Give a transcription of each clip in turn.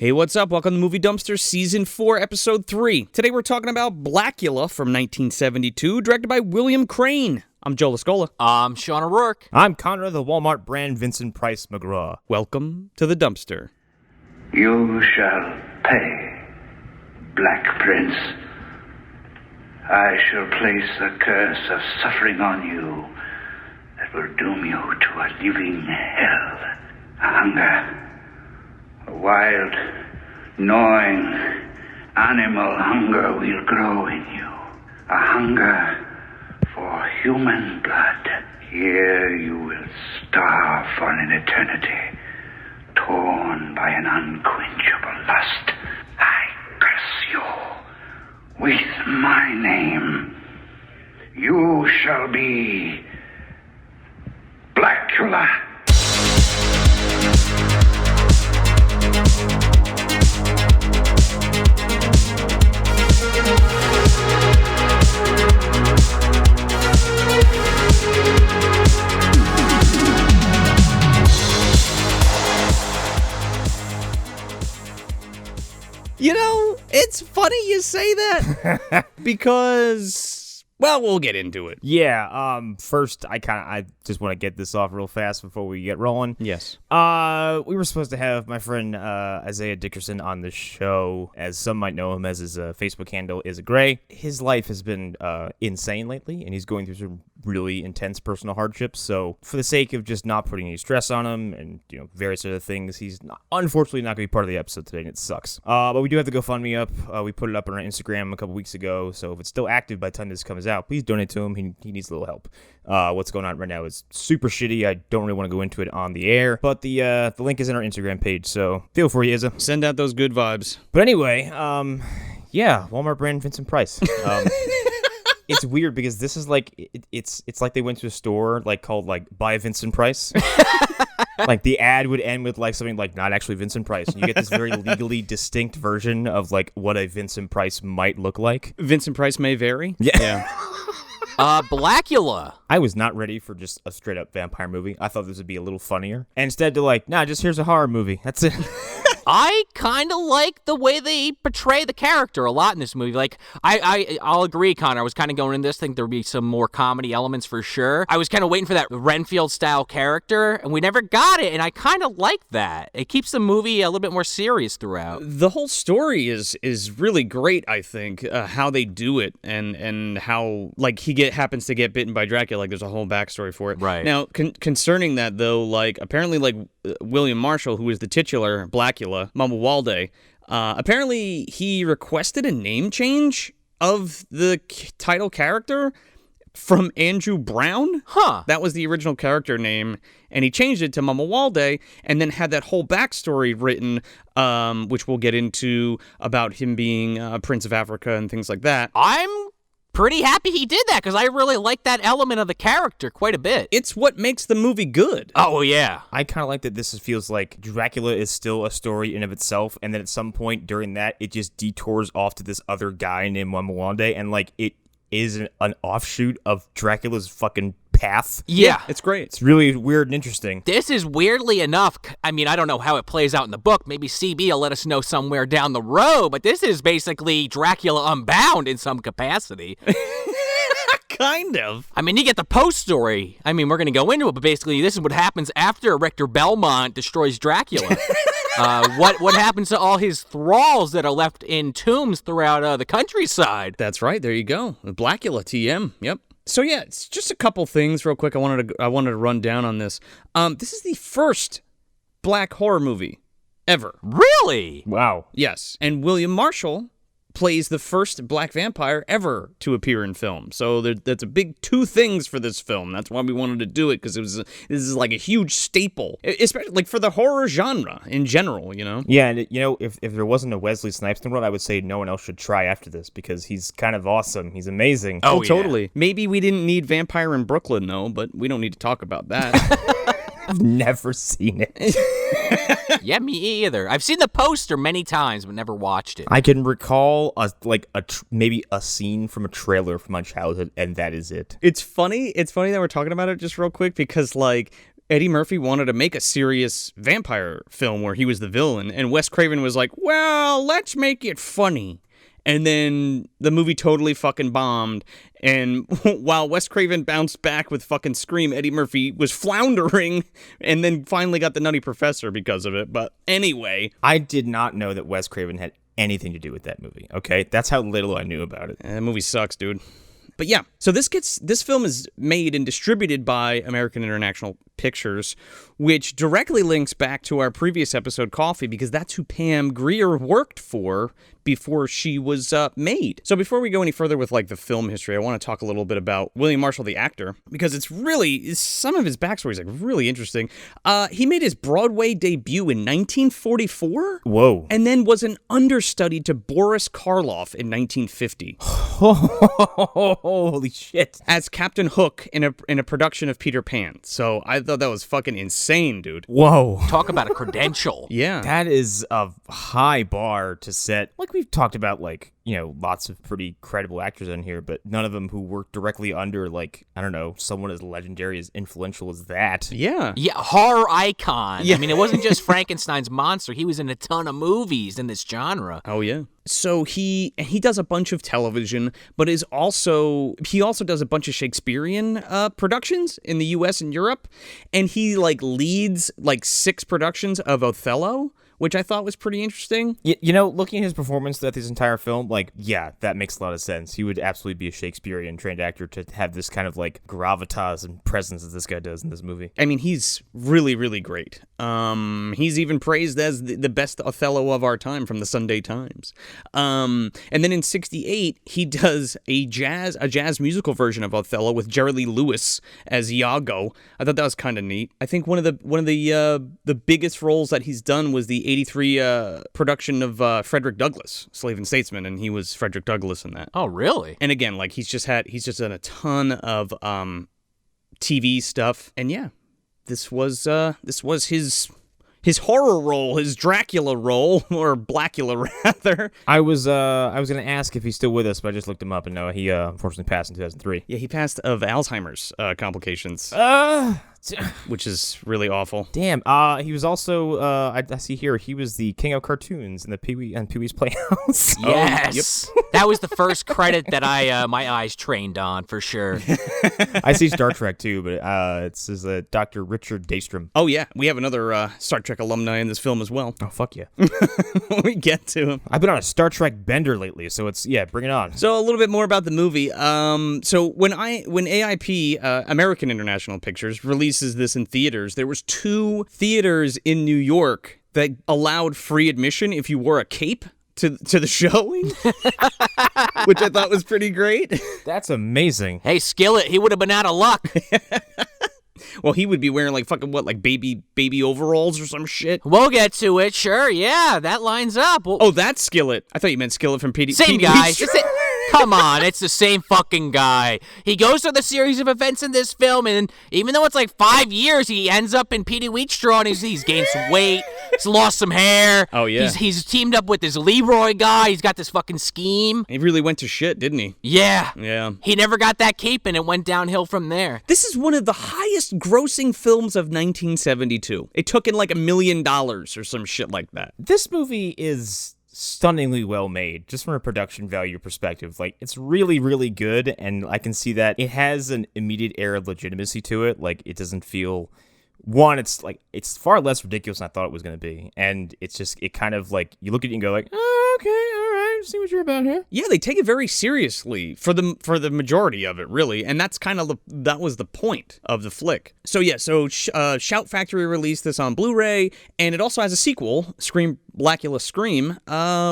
Hey, what's up? Welcome to Movie Dumpster Season 4, Episode 3. Today we're talking about Blacula from 1972, directed by William Crane. I'm Joe Lascola. I'm Sean O'Rourke. I'm Connor, the Walmart brand Vincent Price McGraw. Welcome to the dumpster. You shall pay, Black Prince. I shall place a curse of suffering on you that will doom you to a living hell. A hunger. A wild, gnawing, animal hunger will grow in you. A hunger for human blood. Here you will starve for an eternity, torn by an unquenchable lust. I curse you with my name. You shall be Blacula. You know, it's funny you say that because, well, we'll get into it. Yeah, first, I just want to get this off real fast before we get rolling. Yes. We were supposed to have my friend Isaiah Dickerson on the show. As some might know him as his Facebook handle is Gray. His life has been insane lately, and he's going through some really intense personal hardships. So for the sake of just not putting any stress on him and, you know, various other things, he's unfortunately not going to be part of the episode today, and it sucks. But we do have the GoFundMe up. We put it up on our Instagram a couple weeks ago, so if it's still active by the time this comes out, please donate to him. He needs a little help. What's going on right now is super shitty. I don't really want to go into it on the air, but the link is in our Instagram page, so feel free, Izza. Send out those good vibes. But anyway, yeah, Walmart brand Vincent Price. It's weird because this is like it's like they went to a store like called like Buy Vincent Price. Like the ad would end with like something like not actually Vincent Price, and you get this very legally distinct version of like what a Vincent Price might look like. Vincent Price may vary. Yeah. Blacula. I was not ready for just a straight up vampire movie. I thought this would be a little funnier. And instead they're like, nah, just here's a horror movie. That's it. I kind of like the way they portray the character a lot in this movie. Like, I'll agree, Connor. I was kind of going in this, think there would be some more comedy elements for sure. I was kind of waiting for that Renfield-style character, and we never got it, and I kind of like that. It keeps the movie a little bit more serious throughout. The whole story is really great, I think, how they do it, and how, like, he happens to get bitten by Dracula. Like, there's a whole backstory for it. Right. Now, concerning that, though, like, apparently, like, William Marshall, who is the titular Blacula, Mamuwalde, apparently he requested a name change of the title character from Andrew Brown. Huh. That was the original character name, and he changed it to Mamuwalde, and then had that whole backstory written, which we'll get into, about him being a Prince of Africa and things like that. I'm pretty happy he did that, because I really like that element of the character quite a bit. It's what makes the movie good. Oh, yeah. I kind of like that this feels like Dracula is still a story in of itself, and then at some point during that, it just detours off to this other guy named Mamuwalde, and like it is an offshoot of Dracula's fucking path. Yeah. It's great. It's really weird and interesting. This is weirdly enough, I mean, I don't know how it plays out in the book. Maybe CB will let us know somewhere down the road, but this is basically Dracula Unbound in some capacity. Kind of. I mean, you get the post story. I mean, we're going to go into it, but basically this is what happens after Richter Belmont destroys Dracula. What happens to all his thralls that are left in tombs throughout the countryside? That's right. There you go. Blacula TM. Yep. So yeah, it's just a couple things real quick I wanted to run down on this. This is the first black horror movie ever. Really? Wow. Yes. And William Marshall plays the first black vampire ever to appear in film. So that's a big two things for this film. That's why we wanted to do it, because this is like a huge staple, especially like for the horror genre in general, you know? Yeah, and you know, if there wasn't a Wesley Snipes in the world, I would say no one else should try after this, because he's kind of awesome. He's amazing. Oh, yeah. Totally. Maybe we didn't need Vampire in Brooklyn, though, but we don't need to talk about that. I've never seen it. Yeah, me either. I've seen the poster many times, but never watched it. I can recall maybe a scene from a trailer from my childhood, and that is it. It's funny that we're talking about it just real quick, because like Eddie Murphy wanted to make a serious vampire film where he was the villain, and Wes Craven was like, well, let's make it funny. And then the movie totally fucking bombed. And while Wes Craven bounced back with fucking Scream, Eddie Murphy was floundering and then finally got the Nutty Professor because of it. But anyway. I did not know that Wes Craven had anything to do with that movie, okay? That's how little I knew about it. That movie sucks, dude. But yeah, so this film is made and distributed by American International Pictures, which directly links back to our previous episode, Coffee, because that's who Pam Grier worked for before she was made. So before we go any further with like the film history, I want to talk a little bit about William Marshall, the actor, because some of his backstory is like really interesting. He made his Broadway debut in 1944. Whoa. And then was an understudy to Boris Karloff in 1950. Holy shit. As Captain Hook in a production of Peter Pan. So I thought that was fucking insane, dude. Whoa. Talk about a credential. Yeah. That is a high bar to set. Like we've talked about, like, you know, lots of pretty credible actors in here, but none of them who work directly under, like, I don't know, someone as legendary, as influential as that. Yeah. Yeah, horror icon. Yeah. I mean, it wasn't just Frankenstein's monster. He was in a ton of movies in this genre. Oh, yeah. So he does a bunch of television, but he also does a bunch of Shakespearean productions in the U.S. and Europe, and he like leads like 6 productions of Othello, which I thought was pretty interesting. You know, looking at his performance throughout this entire film, like, yeah, that makes a lot of sense. He would absolutely be a Shakespearean trained actor to have this kind of like gravitas and presence that this guy does in this movie. I mean, he's really, really great. He's even praised as the best Othello of our time from the Sunday Times. And then in '68, he does a jazz musical version of Othello with Jerry Lee Lewis as Iago. I thought that was kind of neat. I think one of the biggest roles that he's done was the '83 production of Frederick Douglass, Slave and Statesman, and he was Frederick Douglass in that. Oh, really? And again, like he's just done a ton of TV stuff, and yeah, this was his horror role, his Dracula role, or Blacula rather. I was gonna ask if he's still with us, but I just looked him up, and no, he unfortunately passed in 2003. Yeah, he passed of Alzheimer's complications, which is really awful. Damn. He was also I see here he was the king of cartoons in the Pee-wee's Playhouse. Yes. That was the first credit that my eyes trained on, for sure. I see Star Trek too, but it says Dr. Richard Daystrom. Oh yeah, we have another Star Trek alumni in this film as well. Oh, fuck yeah. When we get to him. I've been on a Star Trek bender lately, so bring it on. So a little bit more about the movie. So when AIP, American International Pictures, releases this in theaters, there was 2 theaters in New York that allowed free admission if you wore a cape to the showing, which I thought was pretty great. That's amazing. Hey, Skillet, he would have been out of luck. Well, he would be wearing like fucking what, like baby overalls or some shit. We'll get to it, sure. Yeah, that lines up. Oh, that's Skillet. I thought you meant Skillet from PD. Same guy. Come on, it's the same fucking guy. He goes through the series of events in this film, and even though it's like 5 years, he ends up in Petey Wheatstraw, and he's gained some weight, he's lost some hair. Oh, yeah. He's teamed up with this Leroy guy. He's got this fucking scheme. He really went to shit, didn't he? Yeah. Yeah. He never got that cape, and it went downhill from there. This is one of the highest grossing films of 1972. It took in like $1 million or some shit like that. This movie is stunningly well made, just from a production value perspective. Like, it's really, really good, and I can see that it has an immediate air of legitimacy to it. Like, it doesn't feel... One, it's far less ridiculous than I thought it was going to be, and it kind of, like, you look at it and go like, oh, okay, all right, see what you're about here. Yeah, they take it very seriously for the majority of it, really, and that's kind of that was the point of the flick. So yeah, Shout Factory released this on Blu-ray, and it also has a sequel, Blacula Scream,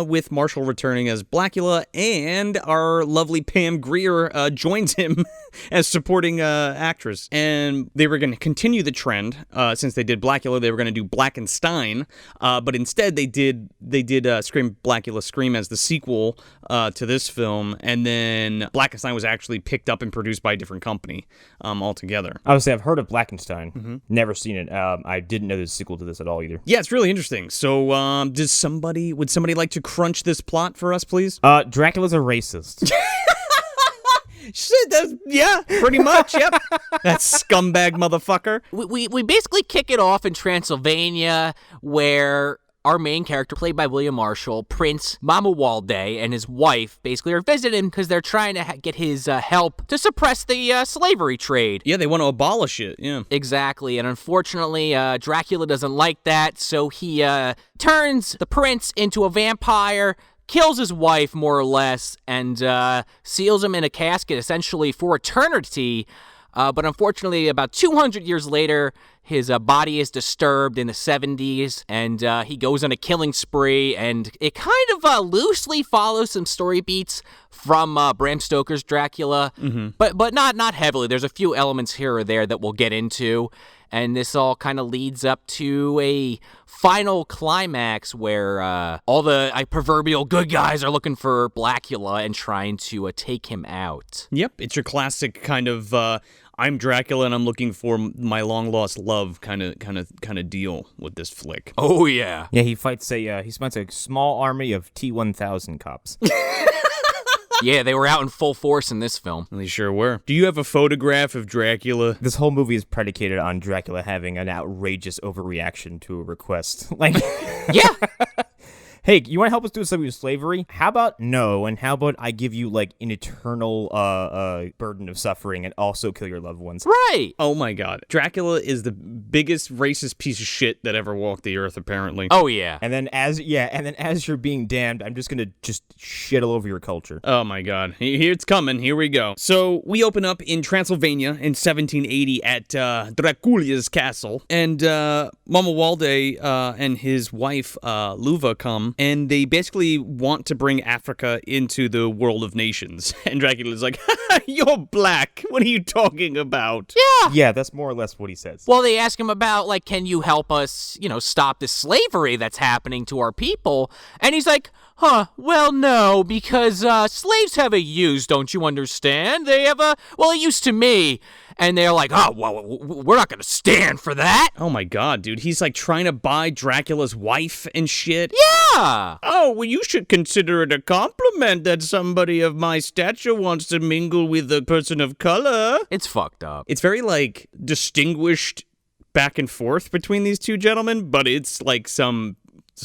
with Marshall returning as Blacula, and our lovely Pam Grier joins him as supporting actress. And they were going to continue the trend. Since they did Blacula, they were going to do Blackenstein, but instead they did Blacula Scream as the sequel to this film, and then Blackenstein was actually picked up and produced by a different company altogether. Obviously, I've heard of Blackenstein, never seen it. I didn't know there's a sequel to this at all either. Yeah, it's really interesting. So, would somebody like to crunch this plot for us, please? Dracula's a racist. Yeah, pretty much, yep. That scumbag motherfucker. We basically kick it off in Transylvania, where our main character, played by William Marshall, Prince Mamuwalde, and his wife basically are visiting him because they're trying to get his help to suppress the slavery trade. Yeah, they want to abolish it, yeah. Exactly, and unfortunately, Dracula doesn't like that, so he turns the prince into a vampire, kills his wife, more or less, and seals him in a casket, essentially for eternity. But unfortunately, about 200 years later, his body is disturbed in the 70s, and he goes on a killing spree, and it kind of loosely follows some story beats from Bram Stoker's Dracula, but not heavily. There's a few elements here or there that we'll get into, and this all kind of leads up to a final climax where all the proverbial good guys are looking for Blacula and trying to take him out. Yep, it's your classic kind of I'm Dracula and I'm looking for my long lost love kind of deal with this flick. Oh yeah. Yeah, he fights he fights a small army of T-1000 cops. Yeah, they were out in full force in this film. They sure were. Do you have a photograph of Dracula? This whole movie is predicated on Dracula having an outrageous overreaction to a request. Like, Yeah. hey, you want to help us do something with slavery? How about no? And how about I give you like an eternal burden of suffering and also kill your loved ones? Right. Oh my god. Dracula is the biggest racist piece of shit that ever walked the earth, apparently. Oh yeah. And then as you're being damned, I'm just gonna shit all over your culture. Oh my god. Here it's coming. Here we go. So we open up in Transylvania in 1780 at Dracula's castle. And Mamuwalde and his wife Luva come. And they basically want to bring Africa into the world of nations. And Dracula's like, you're black. What are you talking about? Yeah, that's more or less what he says. Well, they ask him about, like, can you help us, stop this slavery that's happening to our people? And he's like, well, no, because slaves have a use, don't you understand? They have a use to me. And they're like, oh, well, we're not going to stand for that. Oh my god, dude. He's like trying to buy Dracula's wife and shit. Yeah. Oh, well, you should consider it a compliment that somebody of my stature wants to mingle with a person of color. It's fucked up. It's very, like, distinguished back and forth between these two gentlemen, but it's like some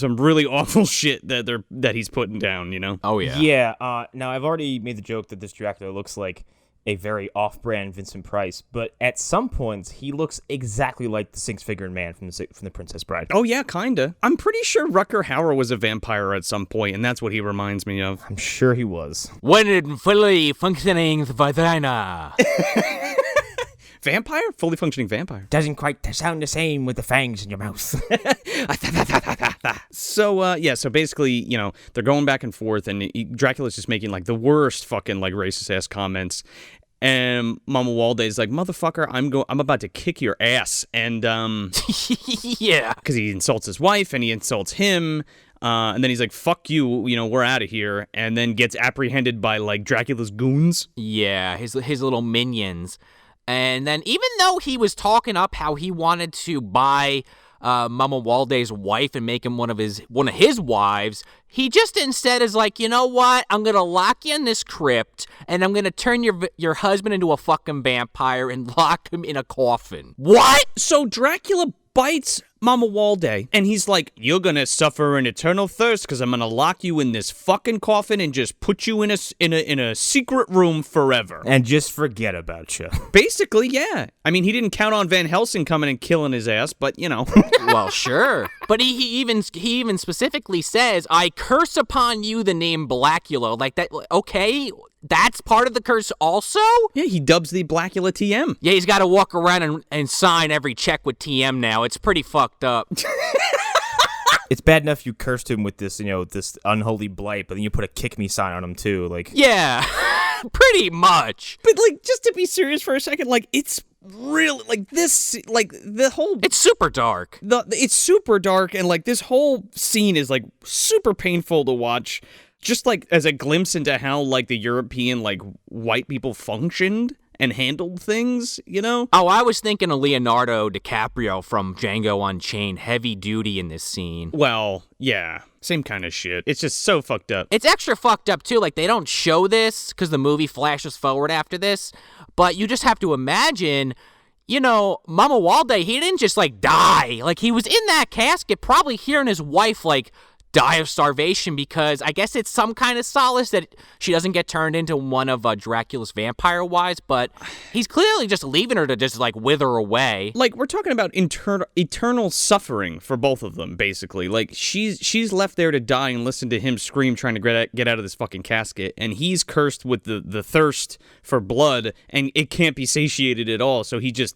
really awful shit that he's putting down, Oh, yeah. Yeah, now I've already made the joke that this Dracula looks like a very off-brand Vincent Price, but at some points he looks exactly like the six-figured man from the Princess Bride. Oh yeah, kinda. I'm pretty sure Rutger Hauer was a vampire at some point, and that's what he reminds me of. I'm sure he was. When in fully functioning vagina. Vampire? Fully functioning vampire. Doesn't quite sound the same with the fangs in your mouth. So basically, they're going back and forth, and Dracula's just making, like, the worst fucking, like, racist-ass comments. And Mamuwalde is like, motherfucker, I'm about to kick your ass. And, yeah. Because he insults his wife, and he insults him. And then he's like, fuck you, we're out of here. And then gets apprehended by, like, Dracula's goons. Yeah, his little minions. And then even though he was talking up how he wanted to buy Mamuwalde's wife and make him one of his wives, he just instead is like, you know what? I'm gonna lock you in this crypt, and I'm gonna turn your husband into a fucking vampire and lock him in a coffin. What? So Dracula bites Mamuwalde, and he's like, you're gonna suffer an eternal thirst because I'm gonna lock you in this fucking coffin and just put you in a secret room forever. And just forget about you. Basically, yeah. I mean, he didn't count on Van Helsing coming and killing his ass, but, Well, sure. But he even specifically says, I curse upon you the name Blacula. Like that, okay, that's part of the curse also? Yeah, he dubs the Blacula TM. Yeah, he's got to walk around and sign every check with TM now. It's pretty fucked up. It's bad enough you cursed him with this, this unholy blight, but then you put a kick me sign on him too, like. Yeah, pretty much. But, like, just to be serious for a second, like, it's really, like, this, like, the whole. It's super dark. It's super dark, and, like, this whole scene is, like, super painful to watch. Just, like, as a glimpse into how, like, the European, like, white people functioned and handled things, you know? Oh, I was thinking of Leonardo DiCaprio from Django Unchained, heavy duty in this scene. Well, yeah, same kind of shit. It's just so fucked up. It's extra fucked up, too. Like, they don't show this because the movie flashes forward after this, but you just have to imagine, you know, Mamuwalde, he didn't just, like, die. Like, he was in that casket probably hearing his wife, like, die of starvation because I guess it's some kind of solace that she doesn't get turned into one of Dracula's vampire wives, but he's clearly just leaving her to just, like, wither away. Like, we're talking about eternal suffering for both of them, basically. Like, she's left there to die and listen to him scream trying to get out of this fucking casket, and he's cursed with the thirst for blood, and it can't be satiated at all, so he just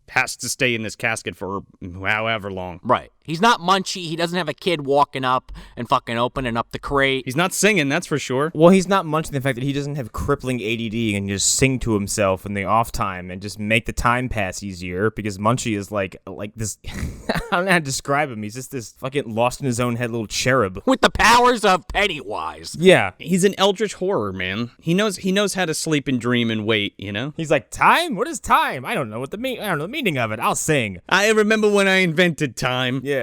has to stay in this casket for however long. Right. He's not Munchie. He doesn't have a kid walking up and fucking opening up the crate. He's not singing, that's for sure. Well, he's not munching the fact that he doesn't have crippling ADD and just sing to himself in the off time and just make the time pass easier because Munchie is like this. I don't know how to describe him. He's just this fucking lost in his own head little cherub With the powers of Pennywise. Yeah. He's an eldritch horror, man. He knows how to sleep and dream and wait, you know? He's like, time? What is time? I don't know the meaning of it. I'll sing. I remember when I invented time. Yeah.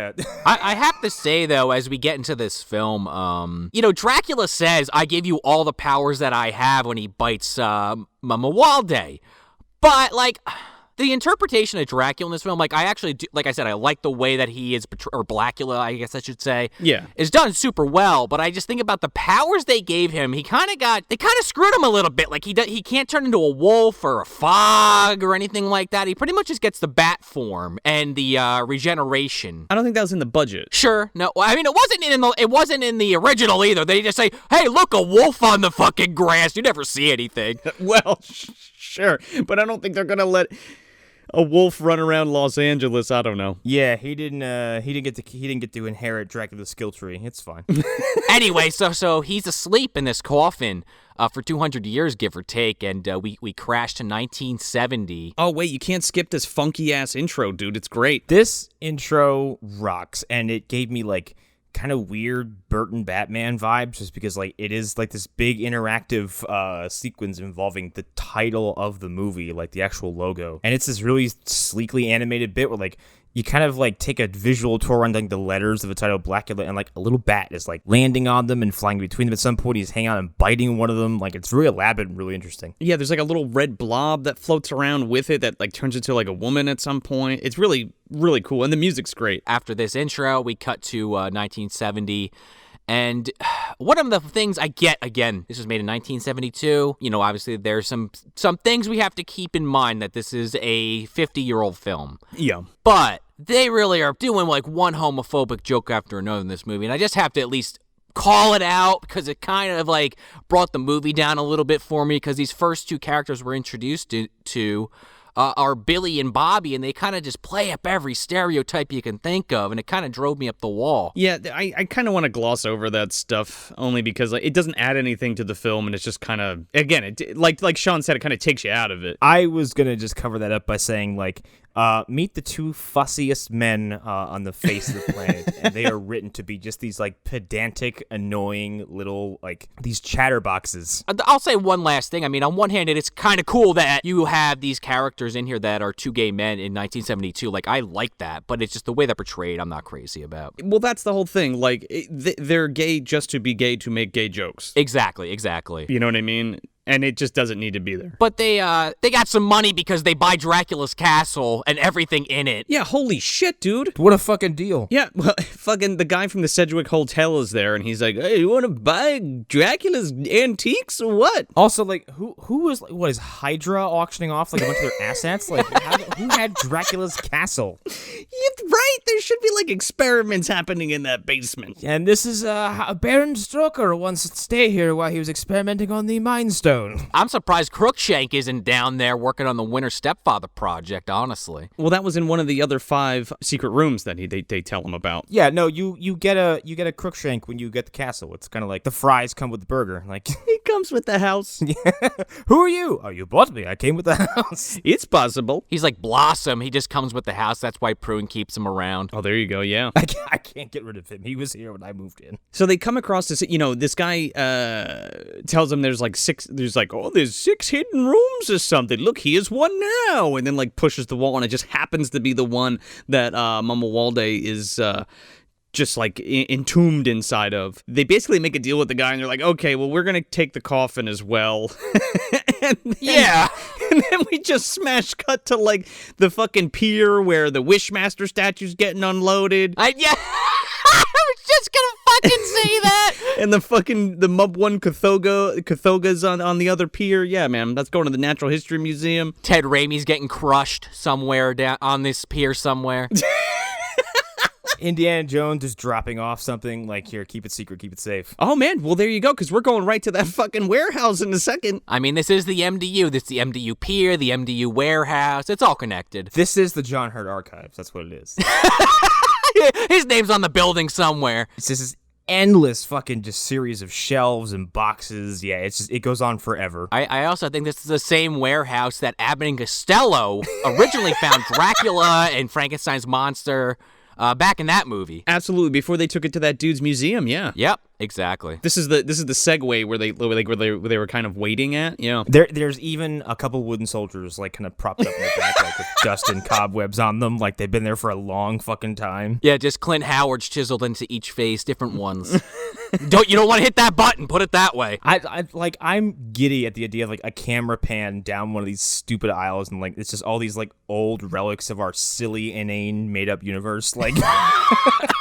I have to say, though, as we get into this film, you know, Dracula says, I give you all the powers that I have when he bites Mamuwalde. But, like, the interpretation of Dracula in this film, like, I actually do, like I said, I like the way that he is, or Blacula, I guess I should say. Yeah. Is done super well, but I just think about the powers they gave him. They kind of screwed him a little bit. Like, he can't turn into a wolf or a fog or anything like that. He pretty much just gets the bat form and the regeneration. I don't think that was in the budget. Sure. No, I mean, it wasn't in the original either. They just say, hey, look, a wolf on the fucking grass. You never see anything. Well, sure, but I don't think they're gonna let a wolf run around Los Angeles. I don't know. Yeah, he didn't get to inherit Dracula's skill tree. It's fine. Anyway, so he's asleep in this coffin for 200 years, give or take, and we crashed to 1970. Oh wait, you can't skip this funky ass intro, dude. It's great. This intro rocks, and it gave me like kind of weird Burton Batman vibes just because like it is like this big interactive sequence involving the title of the movie, like the actual logo, and it's this really sleekly animated bit where like you kind of like take a visual tour on like the letters of the title Blacula, and like a little bat is like landing on them and flying between them. At some point, he's hanging out and biting one of them. Like it's really elaborate and really interesting. Yeah, there's like a little red blob that floats around with it that like turns into like a woman at some point. It's really, really cool, and the music's great. After this intro, we cut to 1970. And one of the things I get, again, this was made in 1972. You know, obviously there's some things we have to keep in mind that this is a 50-year-old film. Yeah. But they really are doing like one homophobic joke after another in this movie. And I just have to at least call it out because it kind of like brought the movie down a little bit for me because these first two characters we're introduced to are Billy and Bobby, and they kind of just play up every stereotype you can think of, and it kind of drove me up the wall. Yeah, I kind of want to gloss over that stuff only because like, it doesn't add anything to the film, and it's just kind of, again, it like Sean said, it kind of takes you out of it. I was going to just cover that up by saying, like, meet the two fussiest men on the face of the planet, and they are written to be just these, like, pedantic, annoying little, like, these chatterboxes. I'll say one last thing. I mean, on one hand, it's kind of cool that you have these characters in here that are two gay men in 1972. Like, I like that, but it's just the way they're portrayed I'm not crazy about. Well, that's the whole thing. Like, they're gay just to be gay to make gay jokes. Exactly. You know what I mean? And it just doesn't need to be there. But they got some money because they buy Dracula's castle and everything in it. Yeah, holy shit, dude. What a fucking deal. Yeah, well, fucking the guy from the Sedgwick Hotel is there, and he's like, hey, you want to buy Dracula's antiques or what? Also, like, who was, like, what, is Hydra auctioning off, like, a bunch of their assets? Like, who had Dracula's castle? You're right, there should be, like, experiments happening in that basement. And this is Baron Stroker wants to stay here while he was experimenting on the Mind Stone. I'm surprised Crookshank isn't down there working on the Winter Stepfather project, honestly. Well, that was in one of the other 5 secret rooms that they tell him about. Yeah, no, you get a Crookshank when you get the castle. It's kind of like the fries come with the burger. Like, He comes with the house. who are you? Oh, you bought me. I came with the house. It's possible. He's like Blossom. He just comes with the house. That's why Prune keeps him around. Oh, there you go, yeah. I can't get rid of him. He was here when I moved in. So they come across this, this guy tells them there's He's like, oh, there's 6 hidden rooms or something. Look, here's one now. And then, like, pushes the wall, and it just happens to be the one that Mamuwalde is just, like, entombed inside of. They basically make a deal with the guy, and they're like, okay, well, we're going to take the coffin as well. And then we just smash cut to, like, the fucking pier where the Wishmaster statue's getting unloaded. I was just gonna fucking say that. And the Mub 1 Cathoga's on the other pier. Yeah, man, that's going to the Natural History Museum. Ted Raimi's getting crushed somewhere down on this pier somewhere. Indiana Jones is dropping off something like, here, keep it secret, keep it safe. Oh, man, well, there you go, because we're going right to that fucking warehouse in a second. I mean, this is the MDU. This is the MDU Pier, the MDU Warehouse. It's all connected. This is the John Hurt Archives. That's what it is. His name's on the building somewhere. It's just this endless fucking just series of shelves and boxes. Yeah, it goes on forever. I also think this is the same warehouse that Abbott and Costello originally found Dracula and Frankenstein's monster back in that movie. Absolutely, before they took it to that dude's museum, yeah. Yep, exactly. This is the segue where they were kind of waiting at, yeah. There's even a couple wooden soldiers like kind of propped up in the back, like with dust and cobwebs on them, like they've been there for a long fucking time. Yeah, just Clint Howard's chiseled into each face, different ones. You don't want to hit that button, put it that way. I'm giddy at the idea of like a camera pan down one of these stupid aisles, and like it's just all these like old relics of our silly, inane, made up universe. Like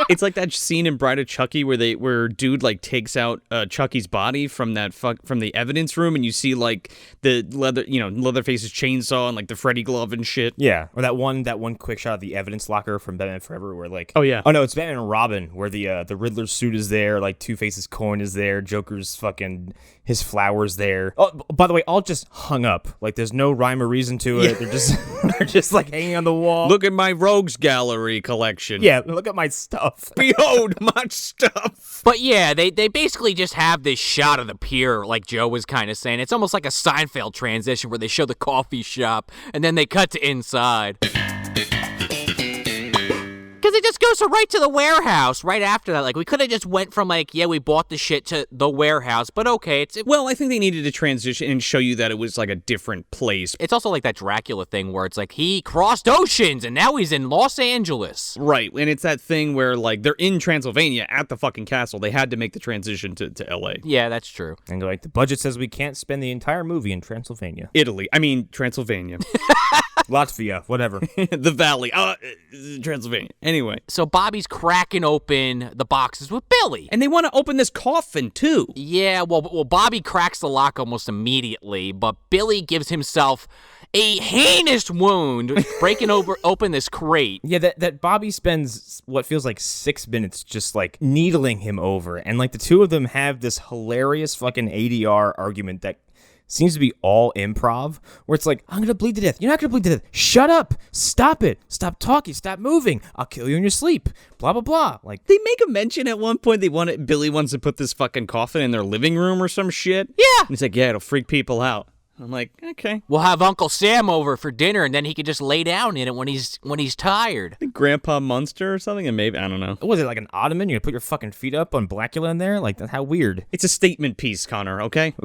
it's like that scene in Bride of Chucky where dude like takes out Chucky's body from the evidence room, and you see like the Leatherface's chainsaw and like the Freddy glove and shit. Yeah, or that one quick shot of the evidence locker from Batman Forever, where like oh no, it's Batman and Robin, where the Riddler's suit is there, like Two-Face's coin is there, Joker's fucking his flowers there. Oh, by the way, all just hung up. Like there's no rhyme or reason to it. Yeah. They're just like hanging on the wall. Look at my rogues gallery collection. Yeah, look at my stuff. Behold my stuff. But yeah, they basically just have this shot of the pier, like Joe was kind of saying. It's almost like a Seinfeld transition where they show the coffee shop and then they cut to inside. Because it just goes right to the warehouse right after that. Like, we could have just went from, like, yeah, we bought the shit to the warehouse, but okay. Well, I think they needed to transition and show you that it was, like, a different place. It's also like that Dracula thing where it's like, he crossed oceans and now he's in Los Angeles. Right, and it's that thing where, like, they're in Transylvania at the fucking castle. They had to make the transition to L.A. Yeah, that's true. And, like, the budget says we can't spend the entire movie in Transylvania. Transylvania. Latvia, whatever. The Valley. Transylvania. Anyway. So Bobby's cracking open the boxes with Billy. And they want to open this coffin, too. Yeah, well, Bobby cracks the lock almost immediately, but Billy gives himself a heinous wound breaking open this crate. Yeah, that Bobby spends what feels like 6 minutes just, like, needling him over. And, like, the two of them have this hilarious fucking ADR argument that seems to be all improv, where it's like, I'm going to bleed to death. You're not going to bleed to death. Shut up. Stop it. Stop talking. Stop moving. I'll kill you in your sleep. Blah, blah, blah. Like, they make a mention at one point Billy wants to put this fucking coffin in their living room or some shit. Yeah. And he's like, yeah, it'll freak people out. I'm like, okay. We'll have Uncle Sam over for dinner, and then he could just lay down in it when he's tired. The Grandpa Munster or something, and maybe, I don't know. Was it like an ottoman? You put your fucking feet up on Blacula in there? Like, how weird. It's a statement piece, Connor, okay?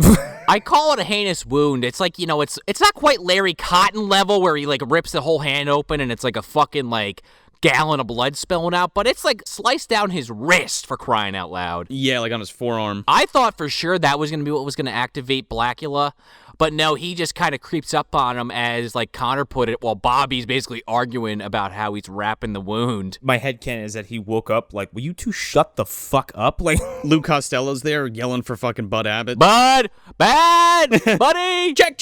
I call it a heinous wound. It's like, it's not quite Larry Cotton level where he, like, rips the whole hand open and it's like a fucking, like, gallon of blood spilling out, but it's like sliced down his wrist, for crying out loud. Yeah, like on his forearm. I thought for sure that was going to be what was going to activate Blacula, but no, he just kind of creeps up on him, as like Connor put it, while Bobby's basically arguing about how he's wrapping the wound. My headcanon is that he woke up like, will you two shut the fuck up? Like, Lou Costello's there yelling for fucking Bud Abbott. Bud! Bad! Buddy! Check!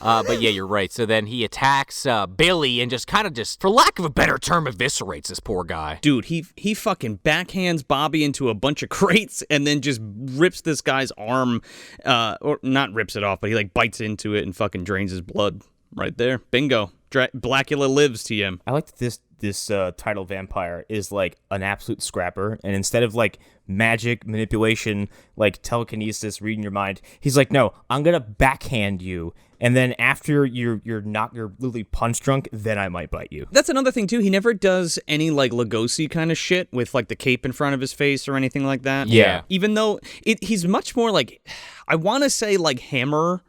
But yeah, you're right. So then he attacks Billy and just kind of for lack of a better term, eviscerates this poor guy. Dude, he fucking backhands Bobby into a bunch of crates and then just rips this guy's arm, or not rips it off, but he like bites into it and fucking drains his blood right there. Bingo. Blacula lives, TM. I like that this title vampire is like an absolute scrapper, and instead of like magic manipulation, like telekinesis, reading your mind, he's like, no, I'm gonna backhand you, and then after you're literally punch drunk, then I might bite you. That's another thing too. He never does any like Lugosi kind of shit with like the cape in front of his face or anything like that. Yeah. Even though he's much more like, I want to say like Hammer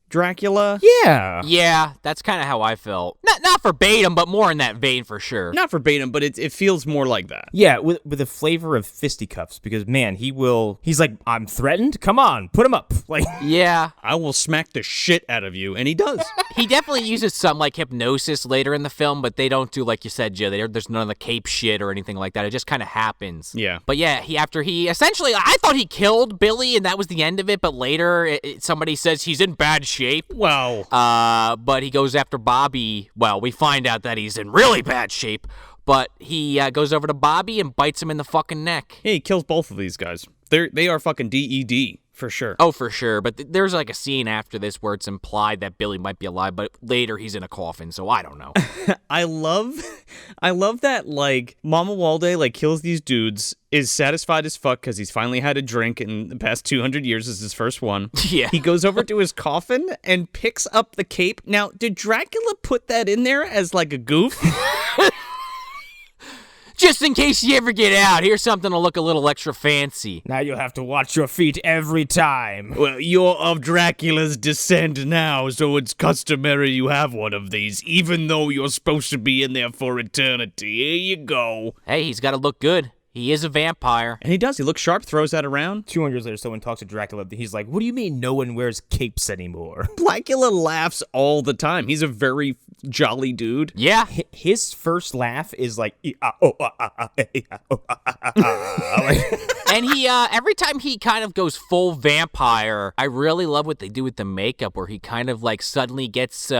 Dracula. Yeah, that's kind of how I felt. Not verbatim, but more in that vein for sure. Not verbatim, but it feels more like that. Yeah, with a flavor of fisticuffs, because man, he's like, I'm threatened? Come on, put him up. Like, Yeah. I will smack the shit out of you, and he does. He definitely uses some like hypnosis later in the film, but they don't do, like you said, Joe, there's none of the cape shit or anything like that. It just kind of happens. Yeah. But yeah, after he essentially, I thought he killed Billy and that was the end of it, but later somebody says he's in bad shape. Wow. But he goes after Bobby. Well, we find out that he's in really bad shape, but he goes over to Bobby and bites him in the fucking neck. Yeah, he kills both of these guys. They are fucking DED. For sure. Oh, for sure. But there's like a scene after this where it's implied that Billy might be alive, but later he's in a coffin, so I don't know. I love that, like, Mamuwalde, like, kills these dudes, is satisfied as fuck because he's finally had a drink in the past 200 years. This is his first one. Yeah. He goes over to his coffin and picks up the cape. Now, did Dracula put that in there as, like, a goof? Just in case you ever get out, here's something to look a little extra fancy. now you'll have to watch your feet every time. Well, you're of Dracula's descent now, so it's customary you have one of these, even though you're supposed to be in there for eternity. Here you go. Hey, he's got to look good. He is a vampire. And he does. He looks sharp, throws that around. 200 years later, someone talks to Dracula. He's like, what do you mean no one wears capes anymore? Blacula laughs all the time. He's a very jolly dude. Yeah. His first laugh is like, And he, every time he kind of goes full vampire, I really love what they do with the makeup, where he kind of like suddenly gets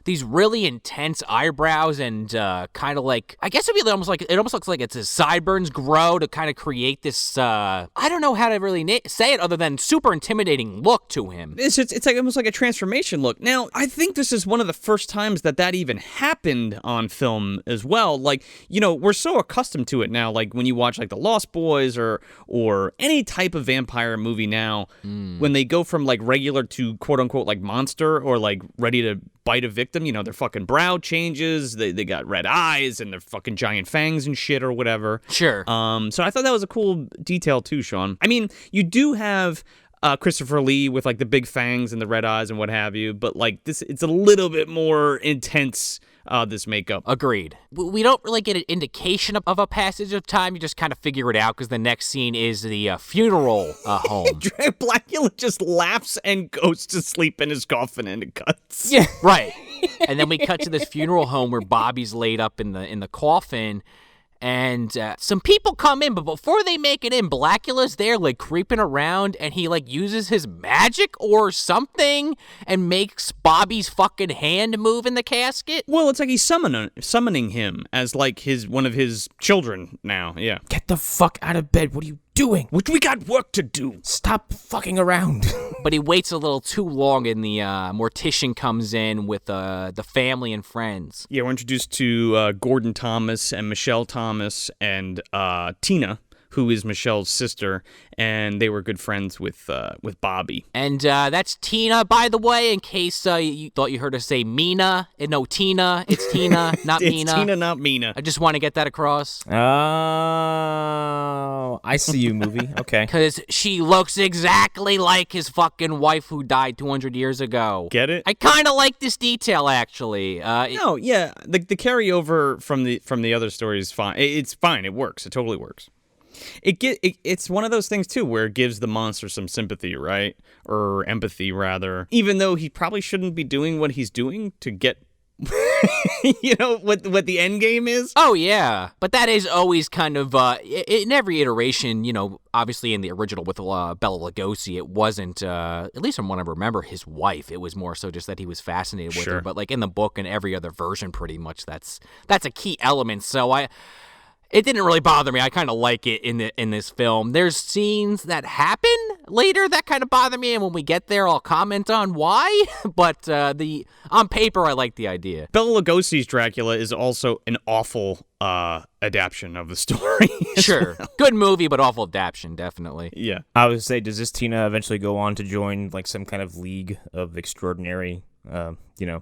these really intense eyebrows and kind of like, I guess it almost looks like it's his sideburns grow to kind of create this, I don't know how to really say it other than super intimidating look to him. It's like almost like a transformation look. Now, I think this is one of the first times that even happened on film as well. Like, you know, we're so accustomed to it now. Like when you watch like The Lost Boys or any type of vampire movie now, when they go from like regular to quote unquote like monster or like ready to bite a victim, you know, their fucking brow changes, they got red eyes and their fucking giant fangs and shit or whatever. Sure. So I thought that was a cool detail too, Sean. I mean, you do have Christopher Lee with like the big fangs and the red eyes and what have you, but like it's a little bit more intense, this makeup. Agreed. We don't really get an indication of a passage of time. You just kind of figure it out because the next scene is the funeral home. Blacula just laughs and goes to sleep in his coffin and it cuts. yeah. Right. And then we cut to this funeral home where Bobby's laid up in the coffin. And some people come in, but before they make it in, Blacula's there, like, creeping around, and he, like, uses his magic or something and makes Bobby's fucking hand move in the casket. Well, it's like he's summoning him as, like, one of his children now, yeah. Get the fuck out of bed. What are you doing? We got work to do. Stop fucking around. But he waits a little too long, and the mortician comes in with the family and friends. Yeah, we're introduced to Gordon Thomas and Michelle Thomas and Tina, who is Michelle's sister, and they were good friends with Bobby. And that's Tina, by the way, in case you thought you heard us say Mina. No, Tina. It's Tina, not It's Mina. Tina, not Mina. I just want to get that across. Oh, I see you, movie. Okay. Because she looks exactly like his fucking wife who died 200 years ago. Get it? I kind of like this detail, actually. No, yeah, the carryover from the other story is fine. It's fine. It works. It totally works. It's one of those things too where it gives the monster some sympathy, right? Or empathy, rather. Even though he probably shouldn't be doing what he's doing to get, you know, what the end game is. Oh, yeah. But that is always kind of, in every iteration, you know, obviously in the original with Bela Lugosi, it wasn't, at least from what I remember, his wife. It was more so just that he was fascinated with her. But like in the book and every other version, pretty much, that's a key element. So It didn't really bother me. I kind of like it in this film. There's scenes that happen later that kind of bother me, and when we get there, I'll comment on why. But on paper, I like the idea. Bela Lugosi's Dracula is also an awful adaptation of the story. Sure. Good movie, but awful adaptation, definitely. Yeah. I would say, does this Tina eventually go on to join like some kind of league of extraordinary,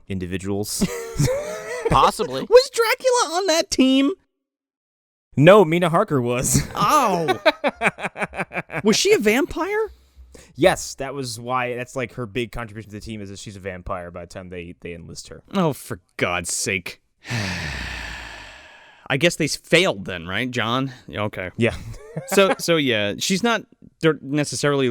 individuals? Possibly. Was Dracula on that team? No, Mina Harker was. Oh. Was she a vampire? Yes, that was why. That's like her big contribution to the team is that she's a vampire by the time they enlist her. Oh, for God's sake. I guess they failed then, right, John? Okay. Yeah. So yeah, she's not necessarily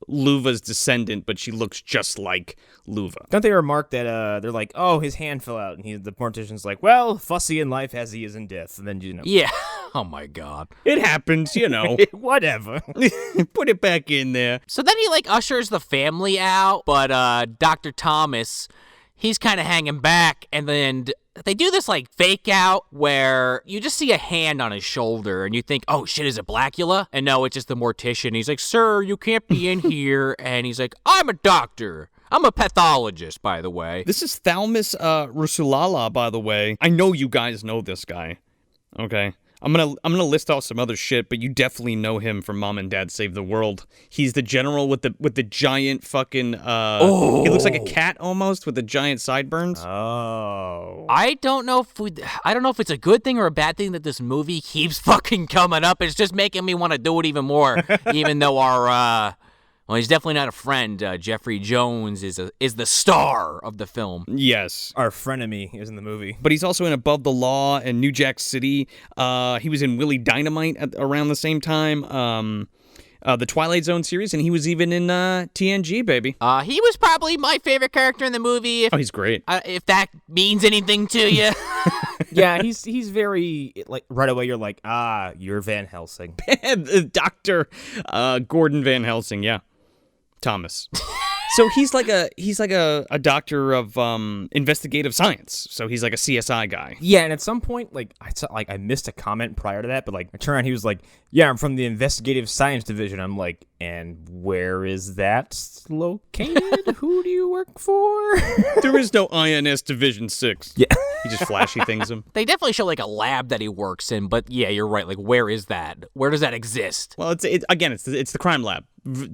Luva's descendant, but she looks just like Luva. Don't they remark that they're like, oh, his hand fell out, and the mortician's like, well, fussy in life as he is in death, and then Yeah. Oh my God. It happens, whatever. Put it back in there. So then he ushers the family out, but Dr. Thomas, he's kind of hanging back, and then they do this fake out where you just see a hand on his shoulder and you think, oh shit, is it Blacula? And no, it's just the mortician. He's like, sir, you can't be in here. And he's like, I'm a doctor. I'm a pathologist, by the way. This is Thalmus Rusulala, by the way. I know you guys know this guy. Okay. I'm gonna list off some other shit, but you definitely know him from Mom and Dad Save the World. He's the general with the giant fucking he looks like a cat almost with the giant sideburns. Oh. I don't know if it's a good thing or a bad thing that this movie keeps fucking coming up. It's just making me want to do it even more, even though well, he's definitely not a friend. Jeffrey Jones is the star of the film. Yes. Our frenemy is in the movie. But he's also in Above the Law and New Jack City. He was in Willie Dynamite around the same time. The Twilight Zone series, and he was even in TNG, baby. He was probably my favorite character in the movie. Oh, he's great. If that means anything to you. Yeah, he's very, right away you're like, you're Van Helsing. Dr. Gordon Van Helsing, yeah. Thomas. So he's like a doctor of investigative science. So he's like a CSI guy. Yeah, and at some point, I missed a comment prior to that, but I turned around, he was like, yeah, I'm from the investigative science division. I'm like, and where is that located? Who do you work for? There is no INS Division 6. Yeah. He just flashy things him. They definitely show a lab that he works in, but yeah, you're right. Where is that? Where does that exist? Well, it's the crime lab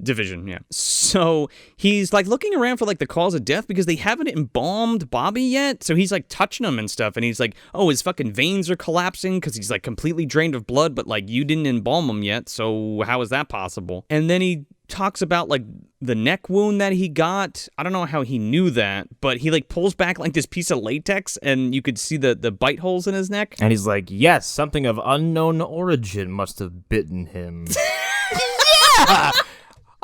division, yeah. So he's looking around for the cause of death because they haven't embalmed Bobby yet. So he's touching him and stuff, and he's like, oh, his fucking veins are collapsing because he's completely drained of blood, but you didn't embalm him yet. So how is that possible? And then he talks about the neck wound that he got. I don't know how he knew that, but he pulls back this piece of latex and you could see the bite holes in his neck. And he's like, yes, something of unknown origin must have bitten him. Yeah!